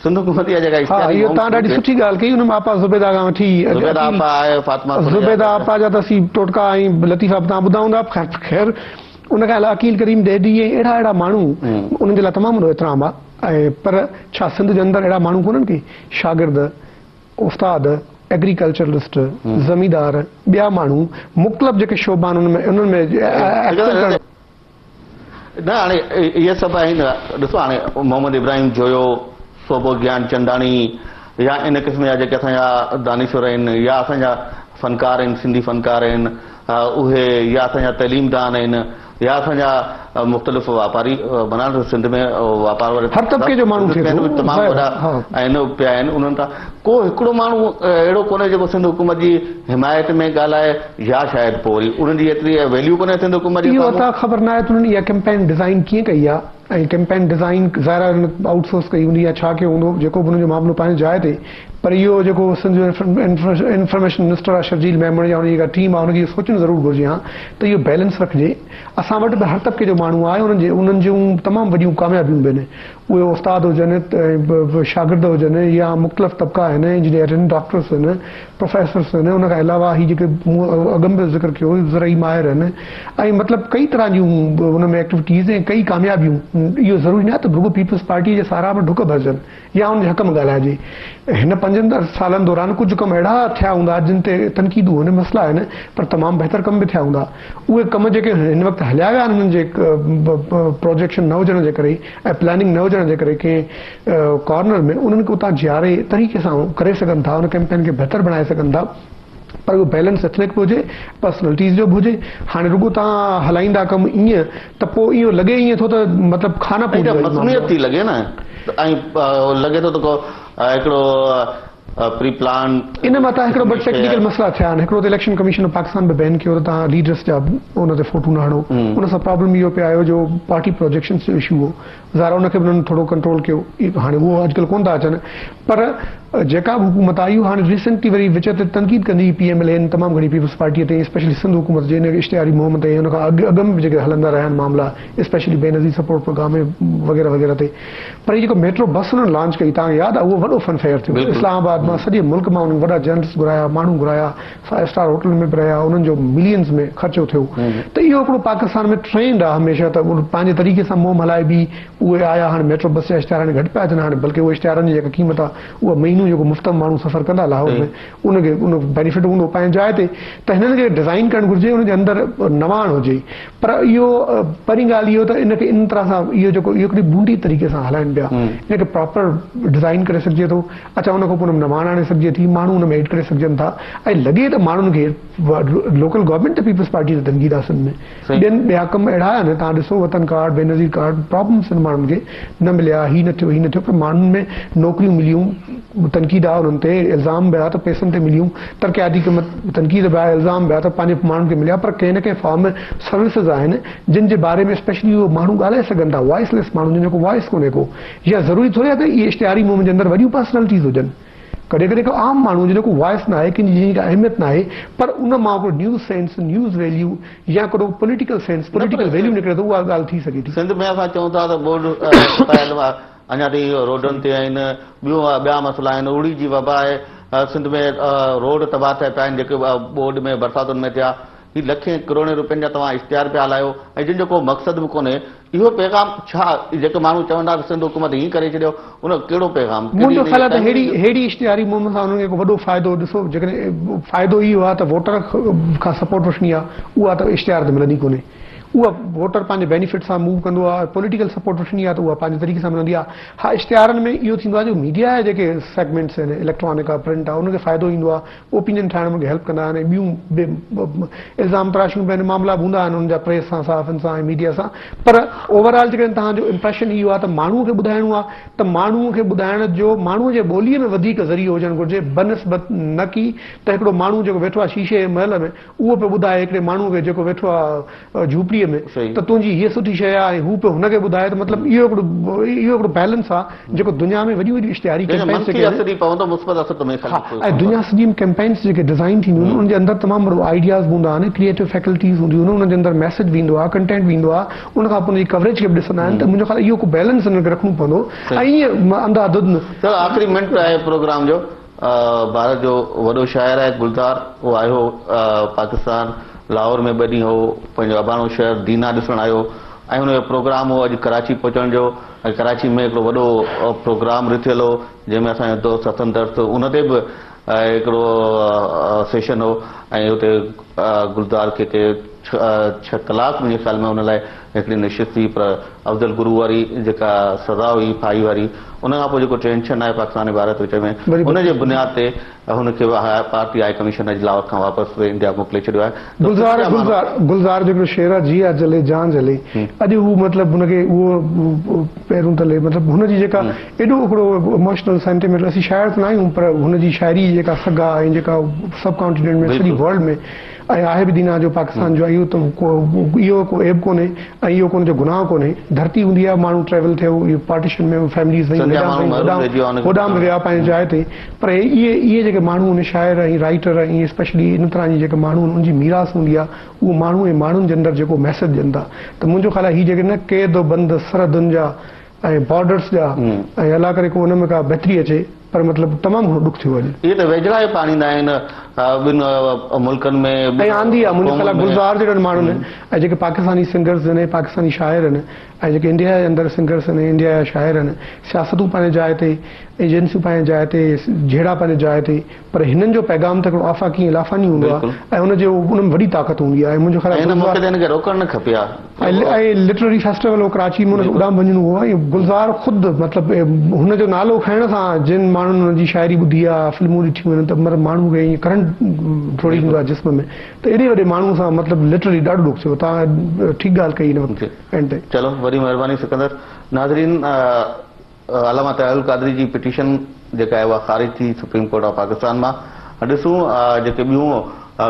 सिंध हुकूमत जा जेका तव्हां ॾाढी सुठी ॻाल्हि कई हुन में आपा ज़ुबैदा खां वठी ज़ुबैदा आपा जा त असीं टोटका ऐं लतीफ़ा तव्हां ॿुधा हूंदा ख़ैर उन खां अकील करीम ॾेडी ऐं अहिड़ा माण्हू उन्हनि जे लाइ तमामु वॾो एतिराम आहे ऐं पर छा सिंध जे अंदरि अहिड़ा माण्हू कोन्हनि की शागिर्द उस्ताद एग्रीकल्चरलिस्ट ज़मीदार ॿिया माण्हू मुख़्तलिफ़ जेके शोबा आहिनि उन्हनि में न हाणे इहे सभु आहिनि ॾिसो हाणे मोहम्मद इब्राहिम जोयो सोबो ज्ञान चंदाणी या इन क़िस्म जा जेके असांजा दानिश्वर आहिनि या असांजा फ़नकार आहिनि सिंधी फ़नकार आहिनि उहे या असांजा तइलीमदान आहिनि या असांजा मुख़्तलिफ़ वापारी माना सिंध में वापार वारे हर तबके जो माण्हू थिए थो, तमामु वॾा हा। आहिनि पिया आहिनि उन्हनि तां को हिकिड़ो माण्हू अहिड़ो कोन्हे जेको सिंध हुकूमत जी हिमायत में ॻाल्हाए या शायदि पोइ वरी उन्हनि जी एतिरी वैल्यू कोन्हे सिंध हुकूमत जी इहो साम्हूं। असां ख़बर न आहे त उन्हनि इहा कैंपेन डिज़ाइन कीअं कई आहे ऐं कैंपेन डिज़ाइन ज़ाहिर आउटसोर्स कई हूंदी या छा कयो हूंदो, जेको बि हुननि जो मामिलो पंहिंजी जाइ ते। पर इहो जेको सिंध जो इंफॉर्मेशन मिनिस्टर आहे शर्जील मेमण या हुनजी जेका टीम आहे हुनखे सोचणु ज़रूरु घुरिजे हा त इहो बैलेंस रखिजे। असां वटि बि हर तबके जो माण्हू आहे, उन्हनि जूं तमामु वॾियूं कामयाबियूं बि आहिनि, उहे उस्ताद हुजनि शागिर्द हुजनि या मुख़्तलिफ़ तबका आहिनि, इंजीनियर आहिनि, डॉक्टर्स आहिनि, प्रोफेसर्स आहिनि, उन खां अलावा ही जेके अॻु में ज़िक्र कयो ज़रई माहिर आहिनि ऐं मतिलबु कई तरह जूं हुन में एक्टिविटीज़ ऐं कई कामयाबियूं। इहो ज़रूरी न आहे त रुॻो पीपल्स पार्टी जे साराह में ढुक भरजनि या उनजे हक़ में ॻाल्हाइजे। हिन 5 सालनि दौरान कुझु कम अहिड़ा थिया हूंदा जिन ते तनक़ीदूं आहिनि, मसला आहिनि, पर तमामु बहितर कम बि थिया हूंदा। उहे कम जेके हिन वक़्तु हलिया विया आहिनि, हुननि जे प्रोजेक्शन न हुजण जे करे ऐं प्लानिंग न हुजण जे करे कंहिं कॉर्नर में उन्हनि खे उतां जीआरे तरीक़े सां करे सघनि था, उन कैंपेन खे बहितर बणाए सघनि था। पर उहो बैलेंस एथनिक बि हुजे, पर्सनैलिटीज़ जो बि हुजे। हाणे रुॻो तव्हां हलाईंदा कमु ईअं त पोइ इहो लॻे ईअं थो त मतिलबु खाना मसमियत थी लॻे न ऐं लॻे थो त को हिकिड़ो प्री प्लान इन मथां हिकिड़ो ॿ टेक्निकल मसला थिया आहिनि। हिकिड़ो त इलेक्शन कमीशन ऑफ पाकिस्तान बि बैन कयो त तव्हां लीडर्स जा उन ते फोटो न हणो। उन सां प्रॉब्लम इहो पियो आयो जो पार्टी प्रोजेक्शन जो इशू हो, ज़ाहिर उनखे बि उन्हनि थोरो कंट्रोल कयो। हाणे उहो अॼुकल्ह कोन था अचनि, पर जेका बि हुकूमत आई हाणे रिसेंटली वरी विच ते तनक़ीद कंदी PMLN तमामु घणी पीपल्स पार्टीअ ते, स्पेशली सिंध हुकूमत जे हिन इश्तिहारी मुहिम ते, हुन खां अॻु में बि जेके हलंदा रहिया आहिनि मामला, स्पेशली बेनज़ीर सपोर्ट प्रोग्राम वग़ैरह वग़ैरह ते। पर इहे जेको मेट्रो बस हुननि लॉन्च कई, तव्हांखे यादि आहे, उहो वॾो फनफेयर थियो। इस्लामाबाद मां सॼे मुल्क मां उन्हनि वॾा जर्नलिस्ट घुराया, माण्हू घुराया, 5 स्टार होटल में बि रहिया, उन्हनि जो मिलियंस में ख़र्चो थियो। त इहो हिकिड़ो पाकिस्तान में ट्रेंड आहे हमेशह त पंहिंजे तरीक़े सां मुहिम हलाइबी। उहे आया, हाणे मेट्रो बस जा इश्तिहार घटि पिया अचनि हाणे, बल्कि उहे इश्तिहारनि जी जेका क़ीमत आहे उहा महीनो जेको मुफ़्त माण्हू सफ़र कंदा लाहौर में, उनखे उन बेनिफिट हूंदो पंहिंजी जाइ ते। त हिननि खे डिज़ाइन करणु घुरिजे, उनजे अंदरि नवाण हुजे। पर इहो पहिरीं ॻाल्हि इहो त इनखे इन तरह सां इहो जेको इहो हिकिड़ी बूंदी तरीक़े सां हलाइनि पिया, इनखे प्रॉपर डिज़ाइन करे सघिजे थो। अच्छा, उन खां पोइ उन में नवाण आणे सघिजे थी, माण्हू उन में एड करे सघजनि था ऐं लॻे त माण्हुनि खे लोकल गवर्नमेंट त पीपल्स पार्टी ते तनक़ीद आहे सिंध में। ॿियनि ॿिया कम अहिड़ा आहिनि, तव्हां ॾिसो वतन कार्ड, बेनज़ीर कार्ड, प्रॉब्लम्स आहिनि माण्हुनि खे, न मिलिया, ही न थियो, ही न थियो, पर माण्हुनि में नौकरियूं मिलियूं, तनक़ीद आहे उन्हनि ते, इल्ज़ाम बि आहे त पैसनि ते मिलियूं, तरक़ियाती तनक़ीद बि आहे, इल्ज़ाम बि आहे त पंहिंजे माण्हुनि खे मिलिया। पर कंहिं न कंहिं फॉर्म में सर्विसिस आहिनि जिन जे बारे में स्पेशली उहे माण्हू ॻाल्हाए सघनि था, वॉइसलेस माण्हू जिन जो वॉइस कोन्हे को, या ज़रूरी थोरे आहे त इहे इश्तिहारी मुहिम जे अंदरि वॾियूं पर्सनैलिटीज़ हुजनि। कॾहिं कॾहिं को आम माण्हू जेको वॉइस न आहे, कंहिंजी का अहमियत न आहे, पर उन मां हिकिड़ो न्यूज़ सेंस, न्यूज़ वैल्यू या हिकिड़ो पॉलिटिकल सेंस, पॉलिटिकल वैल्यू निकिरे थो, उहा ॻाल्हि थी सघे थी। सिंध में असां चऊं था त बोर्ड ठहियल अञा ताईं रोडनि ते आहिनि, ॿिया मसइला आहिनि, उड़ी जी वबा आहे, सिंध में रोड तबाह थिया पिया आहिनि जेके बोर्ड में बरसातुनि में थिया। ही लखें करोड़े रुपयनि जा तव्हां इश्तिहार पिया हलायो ऐं जिन जो को मक़सदु बि कोन्हे। इहो पैगाम छा, जेके माण्हू चवंदा सिंध हुकूमत हीअं करे छॾियो, उन कहिड़ो पैगाम? मुंहिंजो ख़्याल आहे त अहिड़ी इश्तिहारी मुहिम सां हुननि खे हिकु वॾो फ़ाइदो ॾिसो, जेकॾहिं फ़ाइदो इहो आहे त वोटर खां सपोर्ट वठणी आहे, उहा त इश्तिहार ते मिलंदी कोन्हे। उहा वोटर पंहिंजे बेनिफिट सां मूव कंदो आहे, पॉलिटिकल सपोर्ट वठणी आहे त उहा पंहिंजे तरीक़े सां मिलंदी आहे। हा, इश्तिहारनि में इहो थींदो आहे जो मीडिया जा जेके सेगमेंट्स आहिनि, इलेक्ट्रॉनिक आहे, प्रिंट आहे, उनखे फ़ाइदो ईंदो आहे, ओपिनियन ठाहिण में हेल्प कंदा आहिनि, ॿियूं इल्ज़ाम तराशियूं बि आहिनि, मामला बि हूंदा आहिनि उनजा प्रेस सां, सहाफ़ियुनि सां ऐं मीडिया सां। पर ओवरऑल जेकॾहिं तव्हांजो इम्प्रेशन इहो आहे त माण्हूअ खे ॿुधाइणो आहे, त माण्हूअ खे ॿुधाइण जो माण्हूअ जे ॿोलीअ में वधीक ज़रियो हुजणु घुरिजे, बनस्बत न की त हिकिड़ो माण्हू जेको वेठो आहे शीशे जे महल में, उहो पियो ॿुधाए हिकिड़े माण्हूअ खे जेको वेठो आहे झूपड़ीअ में, त तुंहिंजी हीअ सुठी शइ आहे, हू पियो हुनखे ॿुधाए। त मतिलबु इहो हिकिड़ो बैलेंस आहे जेको दुनिया में वॾियूं वॾियूं इश्तिहारी कैंपेन्स जेके आहिनि, ऐं दुनिया सॼी में कैंपेन्स जेके डिज़ाइन थींदियूं आहिनि, उनजे अंदरि तमामु वॾो आइडियाज़ हूंदा आहिनि, क्रिएटिव फैकल्टीज़ हूंदियूं आहिनि, उनजे अंदरि मैसेज बि ईंदो आहे, कंटेंट बि ईंदो आहे, उन खां पोइ उनजी कवरेज खे बि ॾिसंदा आहिनि। त मुंहिंजो ख़्याल इहो को बैलेंस हिनखे रखणो पवंदो ऐं ईअं अंधाधुंध। त आख़िरी मिंट आहे प्रोग्राम जो। भारत जो वॾो शाइर आहे गुलज़ार, उहो आयो पाकिस्तान, लाहौर में 2 ॾींहं हो, पंहिंजो अबाणो शहर दीना ॾिसणु आयो ऐं हुनजो प्रोग्राम हो अॼु कराची पहुचण जो। ऐं कराची में हिकिड़ो वॾो प्रोग्राम रिथियल हो जंहिंमें असांजो दोस्त हसन दर्द, उन ते बि हिकिड़ो सेशन हो ऐं हुते गुलज़ार खे 6 कलाक मुंहिंजे ख़्याल में हुन लाइ हिकिड़ी निश्चित हुई, पर अफ़ज़ल गुरू वारी जेका सज़ा हुई फाई वारी, उन खां पोइ जेको टेंशन आहे पाकिस्तान ऐं भारत विच में, उन जे बुनियाद ते हुनखे पार्टी हाई कमीशन अॼु लाहौर खां वापसि इंडिया मोकिले छॾियो आहे। गुलज़ार जेको शेर आहे, जी आहे जले जान जले, अॼु हू मतिलबु हुनखे उहो पहिरियों तले मतिलबु हुनजी जेका एॾो हिकिड़ो इमोशनल सेंटिमेंट, असीं शाइर त न आहियूं, पर हुनजी शाइरी जेका सगा ऐं जेका सब कॉन्टिनेंट में सॼी वर्ल्ड में ऐं आहे बि दीना जो पाकिस्तान जो, इहो को एब कोन्हे ऐं इहो कोन जो गुनाह कोन्हे। धरती हूंदी आहे, माण्हू ट्रेवल थियो, इहो पार्टीशन में फैमिलीज़ होॾां बि विया पंहिंजी जाइ ते, पर इहे जेके माण्हू आहिनि शाइर ऐं राइटर ऐं स्पेशली इन तरह जी जेके माण्हू आहिनि, उनजी मीरास हूंदी आहे, उहो माण्हू ऐं माण्हुनि जे अंदरि जेको मैसेज ॾियनि था। त मुंहिंजो ख़्यालु आहे हीअ जेके न क़ैद बंद सरहदुनि जा ऐं बॉर्डर्स जा ऐं अलाह करे को हुन में का बहितरी अचे, पर मतिलबु तमामु घणो ॾुख थियो अॼु। इहे त वेझड़ा ई पाणींदा आहिनि ॿिनि मुल्कनि में ऐं आंदी आहे मुंहिंजे ख़्याल गुलज़ार जहिड़नि माण्हुनि ऐं जेके पाकिस्तानी सिंगर्स आहिनि, पाकिस्तानी शाइर आहिनि ऐं जेके इंडिया जे अंदरि सिंगर्स आहिनि, इंडिया जा शाइर आहिनि, सियासतूं पंहिंजे जाइ ते, एजेंसियूं पंहिंजे जाइ ते, जहिड़ा पंहिंजे जाइ ते, पर हिननि जो पैगाम त हिकिड़ो आफ़ाकी लाफ़ानी हूंदो आहे ऐं हुनजो उन में वॾी ताक़त हूंदी आहे। मुंहिंजो ख़्याल रोकणु न खपे ऐं लिटरेरी फेस्टिवल हो कराची में उॾाम वञिणो हो, ऐं गुलज़ार ख़ुदि मतिलबु हुनजो नालो खणण सां जिन माण्हुनि हुनजी शाइरी ॿुधी आहे, फिल्मूं ॾिठियूं आहिनि, त मतिलबु माण्हू खे ईअं करंट थोरी ईंदो आहे जिस्म में, त एॾे वॾे माण्हू सां मतिलबु लिटरली ॾाढो ॾुख थियो। तव्हां ठीकु ॻाल्हि कई हिन एंड ते। चलो वरी महिरबानी सिकंदर। नाज़रीन, अल्लामा ताहिरुल क़ादरी जी पिटीशन जेका आहे उहा ख़ारिज थी सुप्रीम कोर्ट ऑफ पाकिस्तान मां। ॾिसूं जेके ॿियूं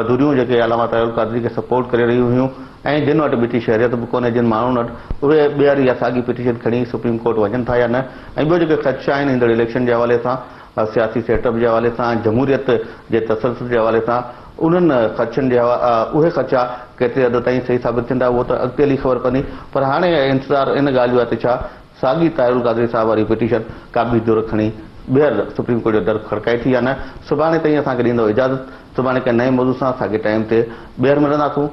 धुरियूं जेके अल्लामा ताहिरुल क़ादरी खे सपोर्ट करे रहियूं हुयूं ऐं जिन वटि बीठी शहरियत बि कोन्हे, जिन माण्हुनि वटि, उहे ॿीहर इहा साॻी पिटीशन खणी सुप्रीम कोर्ट वञनि था या न। ऐं ॿियो जेके ख़दशा आहिनि ईंदड़ इलेक्शन जे हवाले सां, सियासी सेटअप जे हवाले सां, जमहूरियत जे तसलसल जे हवाले सां, उन्हनि ख़दशनि जे उहे ख़दशा केतिरे हद ताईं सही साबित थींदा उहो त अॻिते हली ख़बर पवंदी। पर हाणे इंतज़ारु इन ॻाल्हि जो आहे त छा साॻी ताहिरुल क़ादरी साहिब वारी पिटीशन का बि दुर खणी ॿीहर सुप्रीम कोर्ट जो दर खड़काए थी या न। सुभाणे ताईं असांखे ॾींदो इजाज़त। सुभाणे कंहिं नए मौज़ूअ सां असांखे टाइम ते ॿीहर मिलंदासूं।